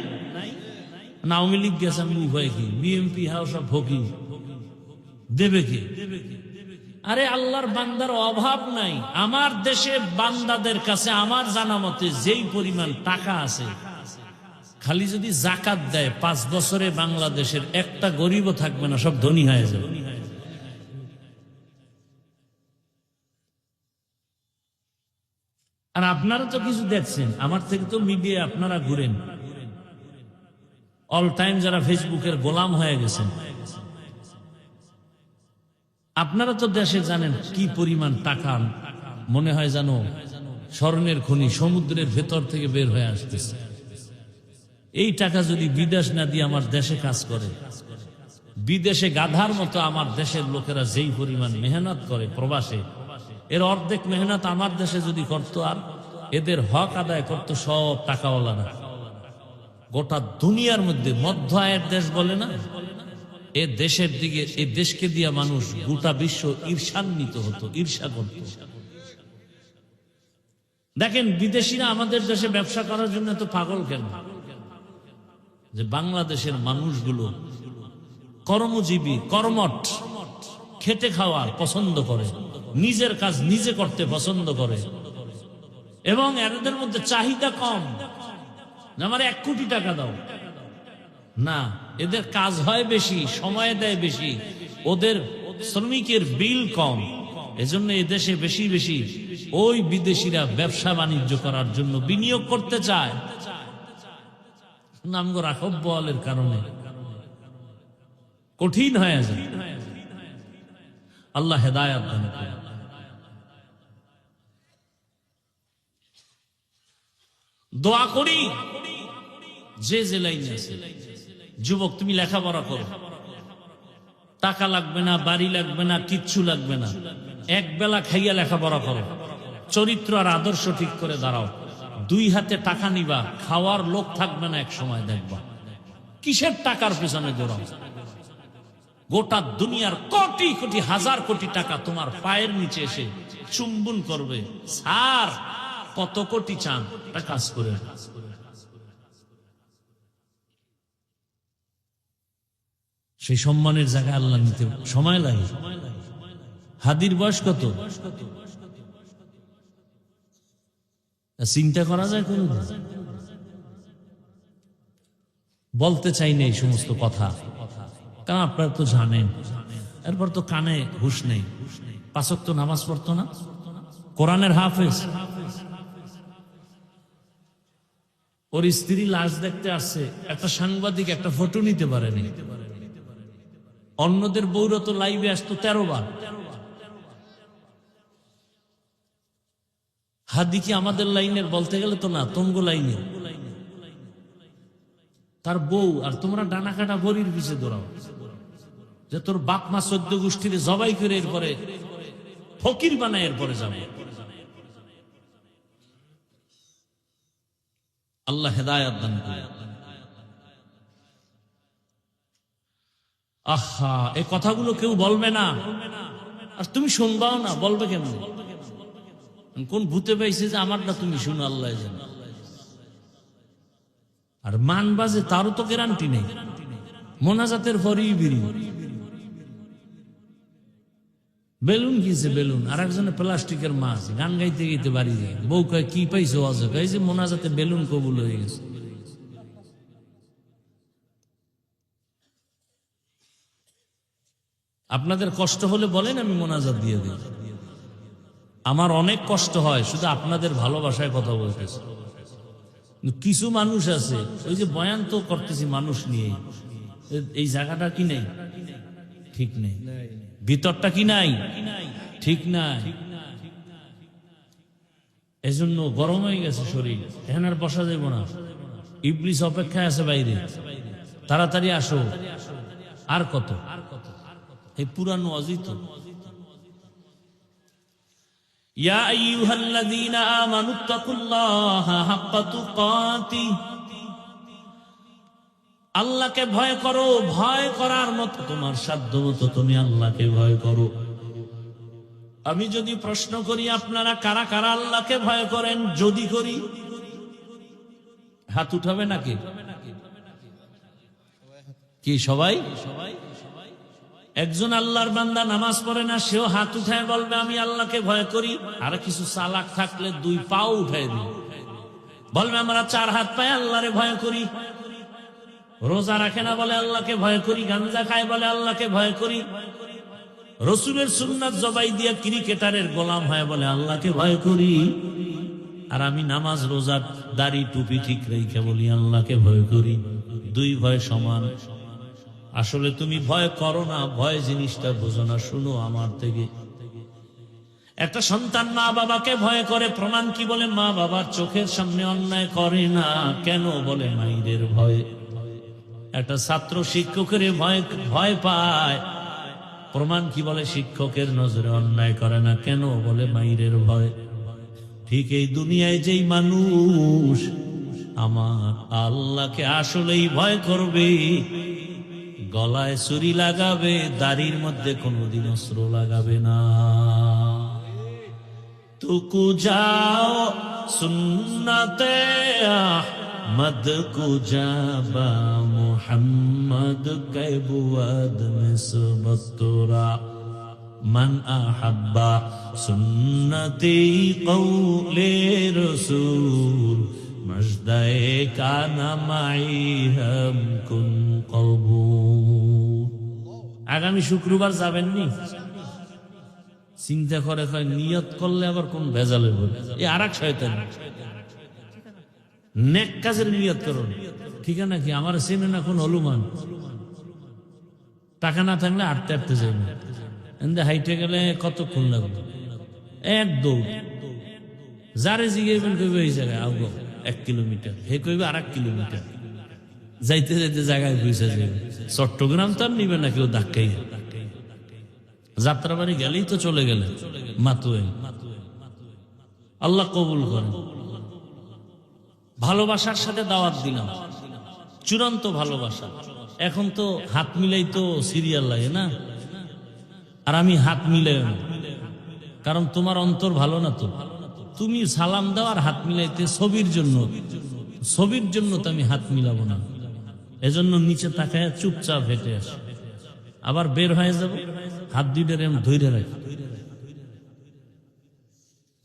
না? আওয়ামী লীগ গেছে, আমি উভয় কি বিএমপি হাও সব ফকি দেবে কে? আরে আল্লাহর বান্দার অভাব নাই। আমার দেশে বান্দাদের কাছে আমার জানা মতে যেই পরিমাণ টাকা আছে, খালি যদি জাকাত দেয় 5 বছরে বাংলাদেশের একটা গরিবও থাকবে না, সব ধনী হয়ে যাবে। আর আপনারা তো কিছু দেখছেন, আমার থেকে তো মিডিয়া আপনারা ঘুরেন, অল টাইম যারা ফেসবুকের গোলাম হয়ে গেছেন। আপনারা তো দেশে জানেন কি পরিমাণ টাকা, মনে হয় জানো স্বর্ণের খনি সমুদ্রের ভেতর থেকে বের হয়ে আসতেছে। এই টাকা যদি বিদেশ না দিয়ে আমার দেশে কাজ করে, বিদেশে গাধার মতো আমার দেশের লোকেরা যেই পরিমাণ মেহনত করে প্রবাসে, এর অর্ধেক মেহনত আমার দেশে যদি করতো আর এদের হক আদায় করতো সব টাকাওয়ালারা। গোটা দুনিয়ার মধ্যে মধ্য আয়ের দেশ বলে না, এ দেশের দিকে, এই দেশকে দিয়া মানুষ গোটা বিশ্ব ঈর্ষান্বিত হতো, ঈর্ষা করত। দেখেন বিদেশিরা আমাদের দেশে ব্যবসা করার জন্য তো পাগল কেন? যে বাংলাদেশের মানুষগুলো কর্মজীবী, কর্মঠ, খেটে খাওয়ার পছন্দ করে, নিজের কাজ নিজে করতে পছন্দ করে, এবং এদের মধ্যে চাহিদা কম, আমার 1 কোটি টাকা দাও না, এদের কাজ হয় বেশি, সময় দেয় বেশি, ওদের শ্রমিকের বিল কম, এজন্য এদেশে বেশি বেশি ওই বিদেশিরা ব্যবসা বাণিজ্য করার জন্য বিনিয়োগ করতে চায়। নামগো রাখব বলের কারণে কঠিন হয়ে যায়। আল্লাহ হেদায়েত দান করেন। দোয়া করি যে যে লাইনে আছে, যুবক তুমি লেখাপড়া করো, টাকা লাগবে না, বাড়ি লাগবে না, কিচ্ছু লাগবে না, এক বেলা খাইয়া লেখাপড়া করো, চরিত্র আর আদর্শ ঠিক করে দাঁড়াও, 2 হাতে টাকা নিবা, খাওয়ার লোক থাকবে না, এক সময় দেখবা কিসের টাকার পিছনে দৌড়াও। গোটা দুনিয়ার কোটি কোটি হাজার কোটি টাকা তোমার পায়ের নিচে এসে চুম্বন করবে, স্যার কত কোটি চান, তা কাজ করে। সেই সম্মানের জায়গায় আল্লাহ নিতে সময় লাগে। হাদির বয়স কত চিন্তা করা যায়? কোন বলতে চাই না এই সমস্ত কথা, কারণ আপনারা তো জানেন। এরপর তো কানে হুঁশ নেই, 5 ওয়াক্ত নামাজ পড়তো না, কোরআনের হাফেজ, ওর স্ত্রী লাশ দেখতে আসছে, একটা সাংবাদিক একটা ফটো নিতে পারেনি, অন্যদের বউরা তো লাইভে আসতো 13 বার। হাদি কি আমাদের লাইনের? বলতে গেলে তো না, তঙ্গ লাইনের। তার বউ আর তোমরা ডানা কাটা বড়ির পিছে দৌড়াও, যে তোর বাপ মা 14 গোষ্ঠীর জবাই করে এরপরে ফকির বানায় এরপরে যাবে। আল্লাহ হেদায়েত দান করেন। আহা, এই কথাগুলো কেউ বলবে না, আর তুমি শুনবাও না, বলবে কেন? কোন ভূতে পাইছে যে আমারটা তুমি শুনো? আল্লাহ জানে। আর মানবা যে তারও তো গ্যারান্টি নেই। মোনাজাতের পরেই বিড়ি, বেলুন কিছে বেলুন, আর একজনে প্লাস্টিকের মাছ, গান গাইতে গাইতে বাড়ি যায়। বউ কয় কি পাইছো? অজে কয় যে মোনাজাতে বেলুন কবুল হয়ে গেছে। আপনাদের কষ্ট হলে বলেন, আমি মোনাজাত দিয়ে দিই। আমার অনেক কষ্ট হয়, শুধু আপনাদের ভালোবাসায় কথা বলতেছি। কিছু মানুষ আছে, ওই যে বয়ান তো করতেছি মানুষ নিয়ে, এই জায়গাটা কি নেই, ঠিক নেই, ভিতরটা কি নাই, ঠিক নাই, এজন্য গরম হয়ে গেছে শরীর, এখানে আর বসা যাইব না। ইবলিস অপেক্ষায় আছে বাইরে, তাড়াতাড়ি আসো। আর কত? এই পুরানো অজিত। ইয়া আইয়ুহাল্লাযীনা আমানুত্তাকুল্লাহা হাক্কা তুকাতিহ, আল্লাহকে ভয় করো, ভয় করার মতো তোমার সাধ্য মতো তুমি আল্লাহকে ভয় করো। আমি যদি প্রশ্ন করি আপনারা কারা কারা আল্লাহকে ভয় করেন, যদি করি হাত উঠাবে নাকি? কি সবাই? একজন আল্লাহর বান্দা নামাজ পড়ে না, সেও হাত উঠায় বলবে আমি আল্লাহকে ভয় করি। আর কিছু চালাক থাকলে 2 পাও উঠায় দিই, বলবে আমরা 4 হাত পায়ে আল্লাহরে ভয় করি। রোজা রাখে না বলে আল্লাহকে ভয় করি, গাঞ্জা খায় বলে আল্লাহকে ভয় করি, রসুলের সুন্নাত জবাই দিয়া ক্রিকেটারের গোলাম হয় বলে আল্লাহকে ভয় করি। আর আমি নামাজ রোজা দাড়ি টুপি ঠিক রেখে বলি আল্লাহকে ভয় করি। দুই ভয় সমান। আসলে তুমি ভয় করো না, ভয় জিনিসটা বোঝো না। শুনো আমার থেকে, একটা সন্তান মা বাবাকে ভয় করে, প্রমাণ কি? বলে মা বাবার চোখের সামনে অন্যায় করে না। কেন? বলে মাইরের ভয়। একটা ছাত্র শিক্ষকের ভয় পায়, প্রমাণ কি? বলে শিক্ষকের নজরে অন্যায় করে না। কেন? বলে মাইরের ভয়। ঠিক এই দুনিয়ায় যেই মানুষ আমার আল্লাহকে আসলেই ভয় করবে, গলায় ছুরি লাগাবে, দাড়ির মধ্যে কোনোদিন অস্ত্র লাগাবে না। তুকু যাও সুন্নতে আহমদ কু যাবা মুহাম্মদ কে বুয়াদ নিসবত তোরা মান আহাব্বা সুন্নতি কওলে রাসূল মজদায়ে কানা মাই হাম কুন কবুল। আগামী শুক্রবার যাবেননি? চিন্তা করে কয় নিয়ত করলে আবার কোন ভেজালে বলে, এই আর এক শয়তান। নেক কাজের নিয়ত করুন, ঠিক আছে নাকি? আমার চেনে না কোন হলুমান। টাকা না থাকলে আটতে আটতে যাই না, হাইটে গেলে কতক্ষণ লাগবে? এক দৌড়। যারে জিগাইবেন কইবে এই জায়গায় আগ 1 কিলোমিটার, হে কইবে আর 1 কিলোমিটার। যাইতে যাইতে জায়গায় পৌঁছে যাবে। চট্টগ্রাম তো আর নিবে না কেউ ধাক্কাই। যাত্রাবাড়ি গেলেই তো চলে গেলেন মাতুয়ে। আল্লাহ কবুল করেন। ভালোবাসার সাথে দাওয়াত দিলাম, চূড়ান্ত ভালোবাসা। এখন তো হাত মিলাই তো সিরিয়াল লাগে না, আর আমি হাত মিলাই না, কারণ তোমার অন্তর ভালো না। তো তুমি সালাম দাও আর হাত মিলাইতে ছবির জন্য তো আমি হাত মিলাবো না। এজন্য নিচে তাকায় চুপচাপ হেঁটে আসে, আবার বের হয়ে যাব, হাত দুইটার এমন ধৈর্য রাখি,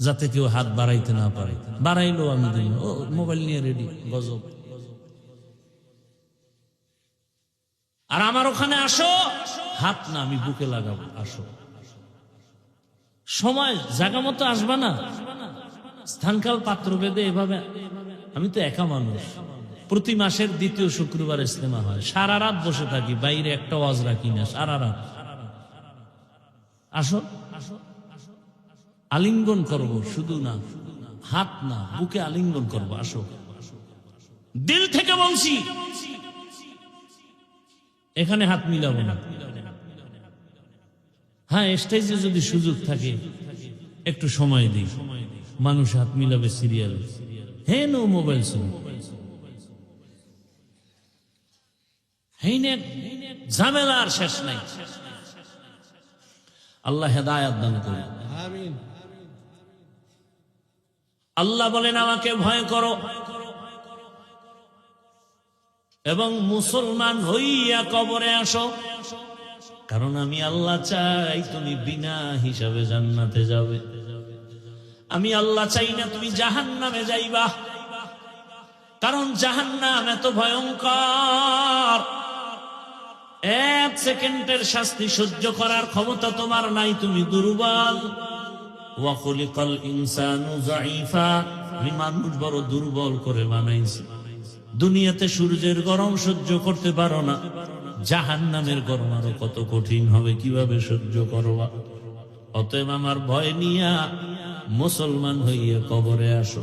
যাতে কেউ হাত বাড়াইতে না পারে। বাড়াইলো আমি দিন, ও মোবাইল নিয়ে রেডি, গজব। আর আমার ওখানে আসো, হাত না আমি বুকে লাগাবো, আসো। সময় জায়গা মতো আসবা না, স্থানকাল পাত্র ভেদে এভাবে। আমি তো একা মানুষ, প্রতি মাসের 2য় শুক্রবার ইজতেমা হয়, সারা রাত বসে থাকি, বাইরে একটা ওয়াজ রাখি না, সারা রাত। আসো, আলিঙ্গন করব, শুধু না হাত না, বুকে আলিঙ্গন করব, আসো। দিল থেকে বলছি, এখানে হাত মিলাবো না। হ্যাঁ, স্টেজে যদি সুযোগ থাকে একটু সময় দিই, মানুষ হাত মিলাবে সিরিয়াল। হ্যাঁ, নো মোবাইল শুন, ঝামেলার শেষ নাই। আল্লাহ হেদায়াত দান করুন। আল্লাহ বলেন আমাকে ভয় করো এবং মুসলমান হইয়া কবরে আসো, কারণ আমি আল্লাহ চাই তুমি বিনা হিসাবে জান্নাতে যাবে। আমি আল্লাহ চাই না তুমি জাহান্নামে যাইবা, কারণ জাহান্নাম এত ভয়ঙ্কর। 1 সেকেন্ডের শাস্তি সহ্য করার ক্ষমতা তোমার নাই, তুমি দুর্বল। ওয়া খুলিকাল ইনসানু যায়ীফা, আমি মানুষ বড় দুর্বল করে বানাইছি। দুনিয়াতে সূর্যের গরম সহ্য করতে পারো না, জাহান্নামের গরম আরো কত কঠিন হবে, কিভাবে সহ্য করবা? অতএব আমার ভয় নিয়া মুসলমান হইয়া কবরে আসো।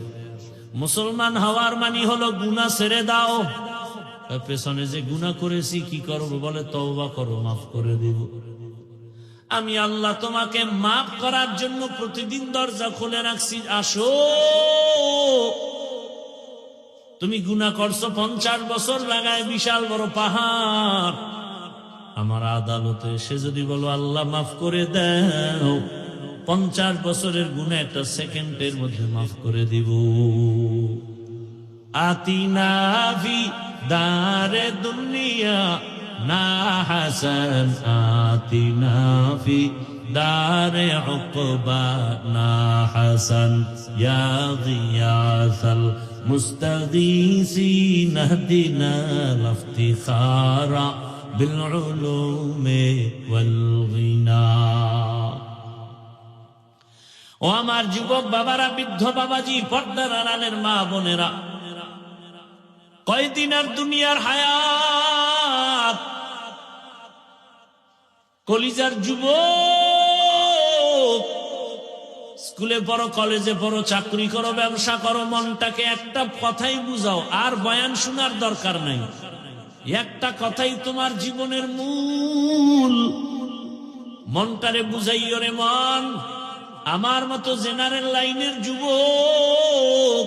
মুসলমান হওয়ার মানে হলো গুনাহ ছেড়ে দাও। পেছনে যে গুনাহ করেছি কি করব? বলে তওবা করো, মাফ করে দিব। আমি আল্লাহ তোমাকে মাফ করার জন্য প্রতিদিন দরজা খুলে রাখছি, আসো। তুমি গুনাহ করছো 50 বছর লাগায়, বিশাল বড় পাহাড়। আমার আদালতে এসে যদি বলো আল্লাহ মাফ করে দাও, 50 বছরের গুনাহ 1 সেকেন্ডের মধ্যে মাফ করে দিব। আতিনা ফি দারে দুনিয়া না হাসান, আতিনা ফি দারে উকবা না হাসান, ইয়া গিয়াসাল মুস্তাগীসিন ইহদিনা ইফতিখারা বিল উলুমি ওয়াল গিনা। ও আমার যুবক বাবারা, বৃদ্ধ বাবাজি, পর্দার আড়ালের মা বোনেরা, কয়দিন আর দুনিয়ার হায়াত। কলিজার যুবক, স্কুলে পড়ো, কলেজে পড়ো, চাকরি করো, ব্যবসা করো, মনটাকে একটা কথাই বুঝাও, আর বয়ান শোনার দরকার নাই। একটা কথাই তোমার জীবনের মূল। মনটারে বুঝাইও রে মন, আমার মতো জেনারেল লাইনের যুবক,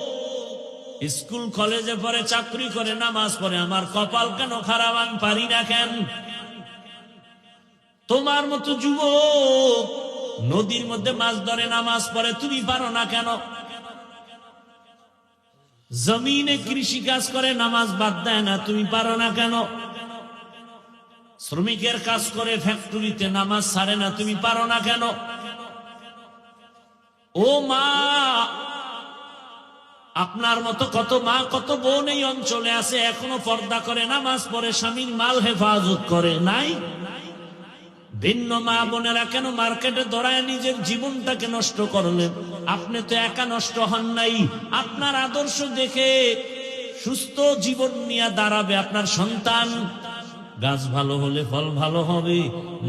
স্কুল কলেজে পড়ে, চাকরি করে, নামাজ পড়ে, আমার কপাল কেন খারাপ, আমি পারি না কেন? তোমার মতো যুবক নদীর মধ্যে মাছ ধরে, নামাজ পড়ে, তুমি পারো না কেন? জমিনে কৃষি কাজ করে, নামাজ বাদ দেয় না, তুমি পারো না কেন? শ্রমিকের কাজ করে ফ্যাক্টরিতে, নামাজ ছাড়ে না, তুমি পারো না কেন? ও মা, আপনার মতো কত মা, কত বোন এই অঞ্চলে আছে, এখনো পর্দা করে, নামাজ পড়ে, স্বামীর মাল হেফাজত করে, নাই? ভিন্ন মা বোনেরা কেন মার্কেটে দৌড়ায় নিজের জীবনটাকে নষ্ট করলেন? আপনি তো একা নষ্ট হন নাই, আপনার আদর্শ দেখে সুস্থ জীবন নিয়ে দাঁড়াবে আপনার সন্তান। গাছ ভালো হলে ফল ভালো হবে,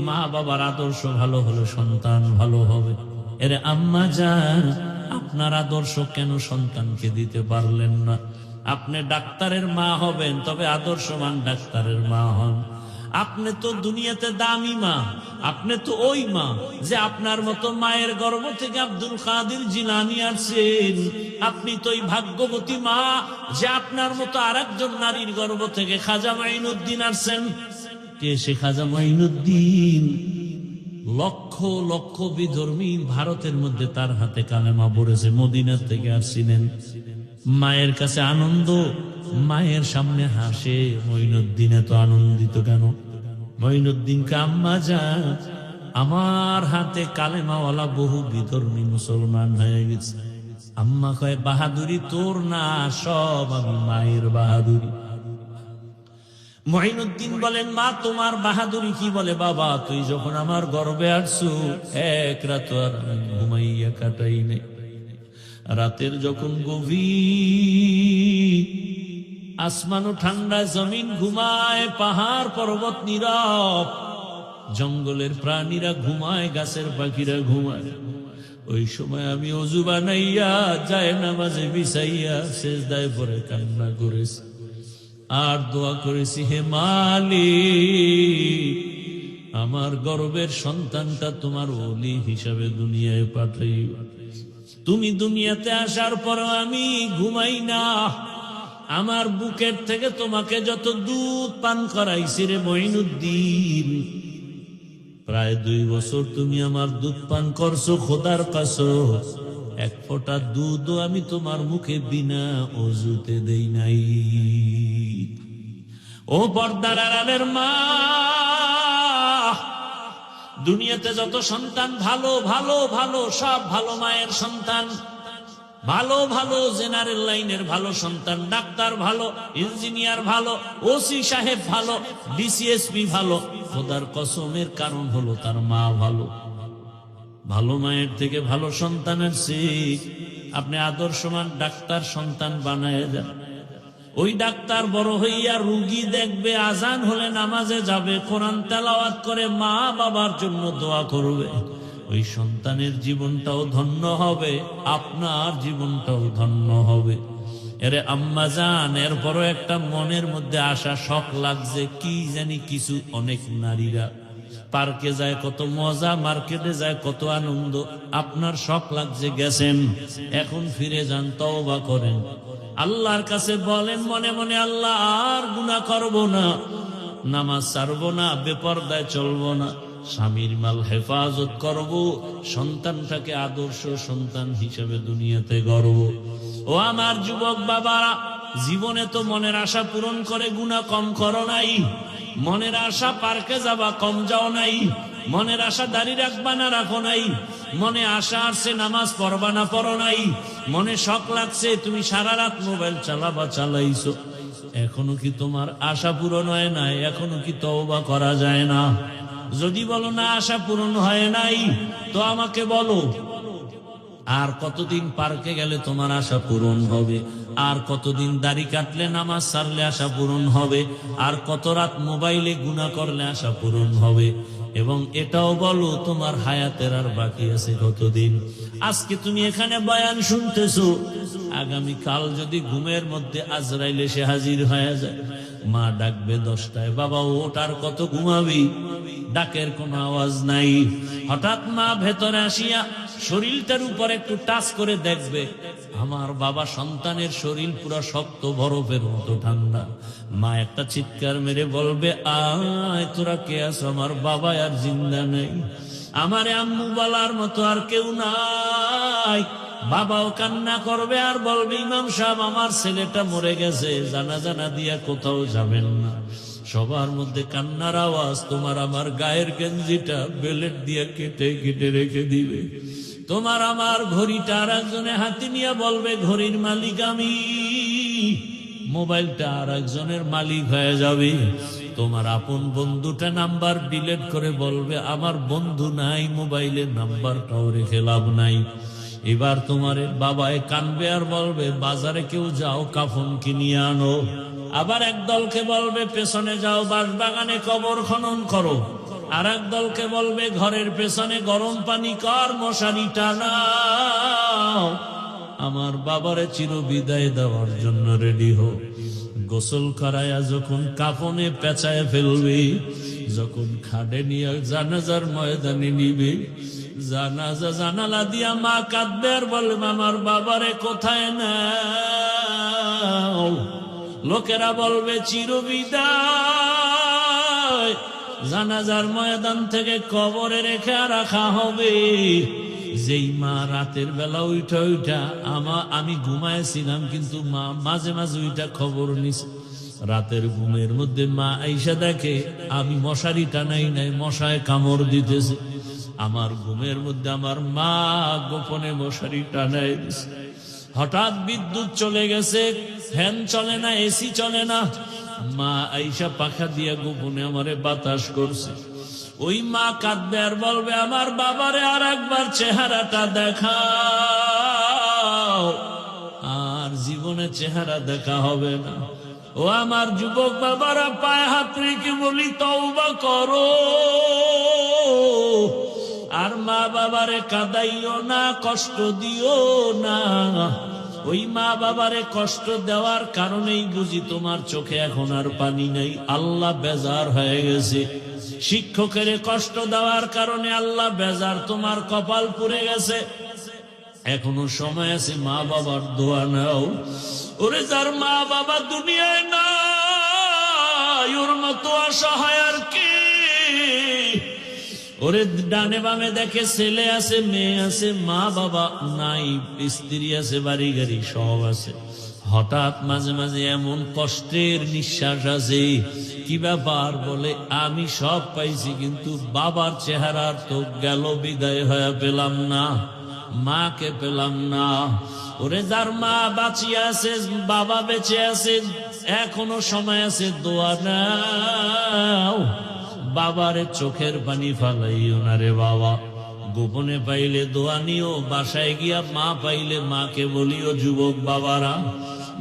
মা বাবার আদর্শ ভালো হলে সন্তান ভালো হবে। এর আম্মা জান, আপনার আদর্শ কেন সন্তানকে দিতে পারলেন না? আপনি ডাক্তারের মা হবেন, তবে আদর্শবান ডাক্তারের মা হন। আপনি তো দুনিয়াতে দামি মা, আপনি তো ওই মা যে আপনার মতো মায়ের গর্ভ থেকে আব্দুল কাদের জিলানী আসছেন। আপনি তো ওই ভাগ্যবতী মা যে আপনার মতো আরেকজন নারীর গর্ভ থেকে খাজা মাইনুদ্দিন আসছেন। কে সে খাজা মাইনুদ্দিন? লক্ষ লক্ষ বিধর্মী ভারতের মধ্যে তার হাতে কালেমা পড়েছে, মদিনার থেকে আসছিলেন। মায়ের কাছে আনন্দ, মায়ের সামনে হাসে। মঈনুদ্দিন এত আনন্দিত কেন? মঈনুদ্দিনকে আম্মা জান, আমার হাতে কালেমাওয়ালা বহু বিধর্মী মুসলমান হয়ে গেছে। আম্মা কয়, বাহাদুরি তোর না, সব আমি মায়ের বাহাদুরি। মঈনুদ্দিন বলেন, মা তোমার বাহাদুরি কি? বলে, বাবা তুই যখন আমার গর্বে আসছু, এক রাত আর ঘুমাইয়া কাটাই নাই। রাতের যখন গভীর, আসমানও ঠান্ডা, জমিন ঘুমায়, পাহাড় পর্বত নীরব, জঙ্গলের প্রাণীরা ঘুমায়, গাছের পাখিরা ঘুমায়। ওই সময় আমি অজু বানাইয়া যায় নামাজে বিছাইয়া সেজদায় পড়ে কান্না করেছি আর দোয়া করেছি, হে মালিক, আমার গর্বের সন্তানটা তোমার ওলি হিসাবে দুনিয়ায় পাঠাইও। তুমি দুনিয়াতে আসার পর আমি ঘুমাই না, আমার বুকের থেকে তোমাকে যত দুধ পান করাইছি রে মঈনুদ্দিন, প্রায় 2 বছর তুমি আমার দুধ পান করছো। খোদার কসম, এক ফোঁটা দুধও আমি তোমার মুখে বিনা অজুতে দেই নাই। ও পর্দার আড়ালের মা, দুনিয়াতে যত সন্তান ভালো ভালো ভালো, সব ভালো মায়ের সন্তান, ভালো ভালো জেনারেল লাইনের ভালো সন্তান, ডাক্তার ভালো, ইঞ্জিনিয়ার ভালো, ওসি সাহেব ভালো, ডিসিএসপি ভালো। খোদার কসমের কারণ হলো তার মা ভালো। ভালো মায়ের থেকে ভালো সন্তানের চেয়ে আপনি আদর্শমান ডাক্তার সন্তান বানায় যান। ওই ডাক্তার বড় হইয়া রুগী দেখবে, আজান হলে নামাজে যাবে, কোরআন তেলাওয়াত করে মা বাবার জন্য দোয়া করবে। ওই সন্তানের জীবনটাও ধন্য হবে, আপনার জীবনটাও ধন্য হবে। এরে আম্মা জান, এরপরও একটা মনের মধ্যে আশা, শখ লাগছে, কি জানি কিছু। অনেক নারীরা পার্কে যায়, কত মজা, মার্কেটে যায়, কত আনন্দ। আপনার শখ লাগছে, গেছেন, এখন ফিরে যান, তওবা করেন, আল্লাহর কাছে বলেন মনে মনে, আল্লাহ আর গুনাহ করব না, নামাজ ছাড়বো না, বেপরদায় চলবো না, স্বামীর মাল হেফাজত করব, সন্তানটাকে আদর্শ সন্তান হিসেবে দুনিয়াতে গড়ব। ও আমার যুবক বাবারা, জীবনে তো মনের আশা পূরণ করে গুনাহ কম করো নাই, মনের আশা পার্কে যাবা কম যাও নাই, মনের আশা দাড়ি রাখবা না রাখো নাই, মনে আশা আসছে নামাজ পড়বা না পড়ো নাই, মনে শখ লাগছে তুমি সারা রাত মোবাইল চালাবা চালাইছো, এখনো কি তোমার আশা পূরণ হয় নাই? এখনো কি তওবা করা যায় না? যদি বলো না আশা পূরণ হয় নাই, তো আমাকে বলো, আর কতদিন পার্কে গেলে তোমার আশা পূরণ হবে, আর কতদিন দাড়ি কাটলে নামাজ ছাড়লে আশা পূরণ হবে, আর কত রাত মোবাইলে গুনাহ করলে আশা পূরণ হবে। এবং এটাও বলো তোমার হায়াতের আর বাকি আছে কতদিন। আজকে তুমি এখানে বয়ান শুনতেছো, আগামী কাল যদি ঘুমের মধ্যে আজরাইল এসে হাজির হয়ে যায়, মা ডাকবে 10টায়, বাবা ওঠ, আর কত ঘুমাবি? ডাকের কোনো আওয়াজ নাই। হঠাৎ মা ভেতরে আসিয়া শরীরটার উপর একটু টাচ করে দেখবে, আমার বাবা সন্তানের শরীর পুরো শক্ত বরফের মতো ঠান্ডা। মা একটা চিৎকার মেরে বলবে, আয় তোরা কে আছো? আমার বাবা আর জিন্দা নেই, আমারে আম্মু বলার মতো আর কেউ নাই। বাবাও কান্না করবে আর বলবে, ইমাম সাহেব আমার ছেলেটা মরে গেছে, জানাজা না দিয়া কোথাও যাবেন না। সবার মধ্যে কান্নার আওয়াজ, তোমার আমার গায়ের গেঞ্জিটা বেলেট দিয়ে কেটে কেটে রেখে দিবে। তোমার আমার ঘড়িটা আর একজনে হাতে নিয়ে বলবে, ঘড়ির মালিক আমি। মোবাইলটা আর একজনের মালিক হয়ে যাবে। তোমার আপন বন্ধুটা নাম্বার ডিলিট করে বলবে, আমার বন্ধু নাই, মোবাইলের নাম্বারটাও রেখে লাভ নাই। এবার তোমার বাবায় কানবে আর বলবে, বাজারে কেউ যাও, কাফন কিনিয়ে আনো। আবার এক দলকে বলবে, পেছনে যাও, বাঁশবাগানে কবর খনন করো। আর এক দলকে বলবে, ঘরের পেছনে গরম পানি কর, মশারি টানাও। আমার বাবারে চির বিদায় দেওয়ার জন্য রেডি হো। গোসল করায়া যখন কাফনে পেঁচায় ফেলবে, যখন খাটে নিয়ে জানাজার ময়দানে নিবে, জানাজা জানালা দিয়া মা কাঁদবে আর বলবে, আমার বাবারে কোথায় নাও? লোকেরা বলবে, চির বিদায়। জানাজার ময়দান থেকে কবরে রেখে রাখা হবে। যেই মা রাতের বেলা উঠা আমি ঘুমাইছিলাম, কিন্তু মা মাঝে মাঝে উঠা খবর নিছে। রাতের ঘুমের মধ্যে মা আইসা দেখে আমি মশারি টানাই নাই, মশায় কামড় দিতেছে। আমার ঘুমের মধ্যে আমার মা গোপনে মশারি টানাই দিছে। হঠাৎ বিদ্যুৎ চলে গেছে, ফ্যান চলে না, এসি চলে না। মা আইসা পাখা দিয়া গোপনে আমারে বাতাস করছে। ওই মা কাঁদবে আর বলবে, আমার বাবারে আর একবার চেহারাটা দেখাও। আর জীবনে চেহারা দেখা হবে না। ও আমার যুবক বাবারা, পায়ে হাত রেখে বলি, তওবা করো। আর মা বাবারে কাঁদাইও না, কষ্ট দিও না। ওই মা বাবারে কষ্ট দেওয়ার কারণেই বুঝি তোমার চোখে এখন আর পানি নেই। আল্লাহ বেজার হয়ে গেছে। শিক্ষকের কষ্ট দেওয়ার কারণে আল্লাহ বেজার, তোমার কপাল পুড়ে গেছে। এখনো সময় আছে, মা বাবার দোয়া নাও। ওরে যার মা বাবা দুনিয়ায় নাই, ওর মতো অসহায় আর কি? ওরে ডানে বামে দেখে ছেলে আছে, মেয়ে আছে, মা বাবা নাই, স্ত্রী আছে, বাড়ি গাড়ি সব আছে। হঠাৎ মাঝে মাঝে এমন কষ্টের নিঃশ্বাস আছে, কি ব্যাপার? বলে, আমি সব পাইছি, কিন্তু বাবার চেহারার তো গেল, বিদায় হয়ে পেলাম না, মাকে পেলাম না। ওরে যার মা বাঁচিয়ে আছে, বাবা বেঁচে আছে, এখনো সময় আছে, দোয়া নাও। বাবারে চোখের পানি ফালাইও না রে বাবা। গোপনে পাইলে দোয়া নিও, বাসায় গিয়া মা পাইলে মাকে বলিও। যুবক বাবারা,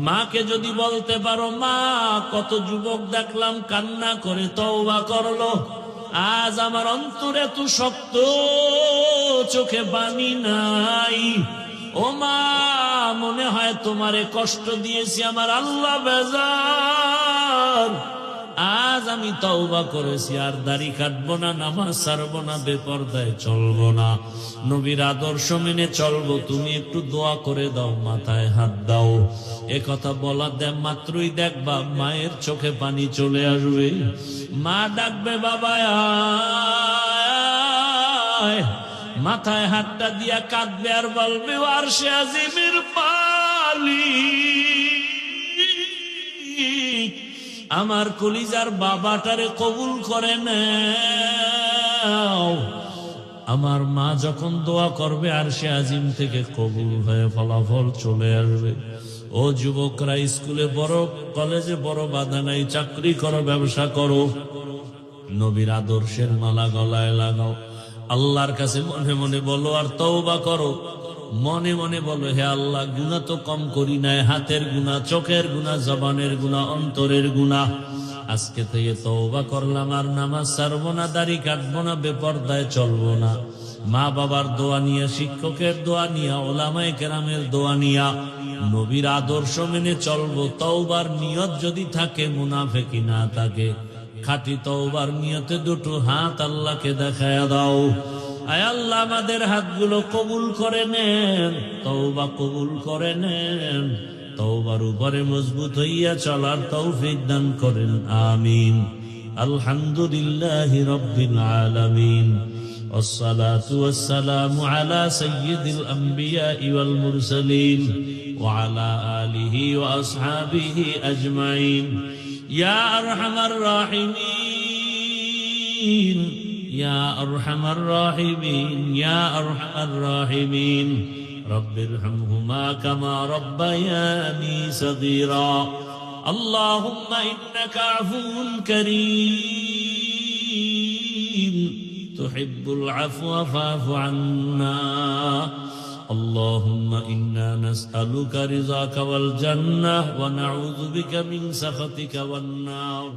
মাকে যদি বলতে পারো, মা, কত যুবক দেখলাম কান্না করে তওবা করলো, আজ আমার অন্তরে এত শক্ত, চোখে পানি নাই। ও মা, মনে হয় তোমারে কষ্ট দিয়েছি, আমার আল্লাহ বেজার। আজ আমি তওবা করেছি, আর দাড়ি কাটবো না, নামাজ ছাড়বো না, বেপরদায় চলবো না, নবীর আদর্শ মেনে চলবো। তুমি একটু দোয়া করে দাও, মাথায় হাত দাও। এ কথা বলা দেয় মাত্রই দেখবা মায়ের চোখে পানি চলে আসবে। মা ডাকবে, বাবা আয়। মাথায় হাতটা দিয়া কাঁদবে আর বলবে, আরশে আজিমের মালিক, আমার কলিজার বাবাটারে কবুল করে নাও। আমার মা যখন দোয়া করবে, আরশে আজিম থেকে কবুল হয়ে ফলাফল চলে আসবে। ও যুবকরা, স্কুলে বড়, কলেজে বড় বাধা নাই, চাকরি করো, ব্যবসা করো, নবীর আদর্শের মালা গলায় লাগাও। আল্লাহর কাছে মনে মনে বলো আর তওবা করো। মনে মনে বলো, হে আল্লাহ, গুনাহ তো কম করি নাই, হাতের গুনাহ, চোখের গুনাহ, জবানের গুনাহ, অন্তরের গুনাহ। আজকে থেকে তওবা করলাম, আর নামাজ ছাড়বো না, দাড়ি কাটবো না, বেপরদায় চলবো না। মা বাবার দোয়া নিয়া, শিক্ষকের দোয়া নিয়া, ওলামায়ে কেরামের দোয়া নিয়া নবীর আদর্শ মেনে চলবো। তওবার নিয়ত যদি থাকে, মুনাফিকি না থাকে, খাঁটি তওবার নিয়তে দুটো হাত আল্লাহকে দেখায়া দাও। আয় আল্লাহ, আমাদের হাতগুলো কবুল করে নেন, তওবা কবুল করে নেন, তওবার উপরে মজবুত হইয়া চলার তৌফিক দান করেন, আমিন। আলহামদুলিল্লাহি রাব্বিল আলামিন, ওয়াসসালাতু ওয়াসসালামু আলা সাইয়্যিদিল আমবিয়াই ওয়াল মুরসালিন ওয়া আলা আলিহি ওয়া আসহাবিহি আজমাইন। ইয়া আরহামার রাহিমিন, ইয়া আরহামার রাহিমিন, ইয়া আরহামার রাহিমিন। রব্বিরহামহুমা কামা রব্বায়ানি সগীরা। আল্লাহুম্মা ইন্নাকা আফুউন কারীম, তুহিব্বুল আফওয়া ফা'ফু আন্না। اللهم إنا نسألك رضاك والجنة ونعوذ بك من سخطك والنار।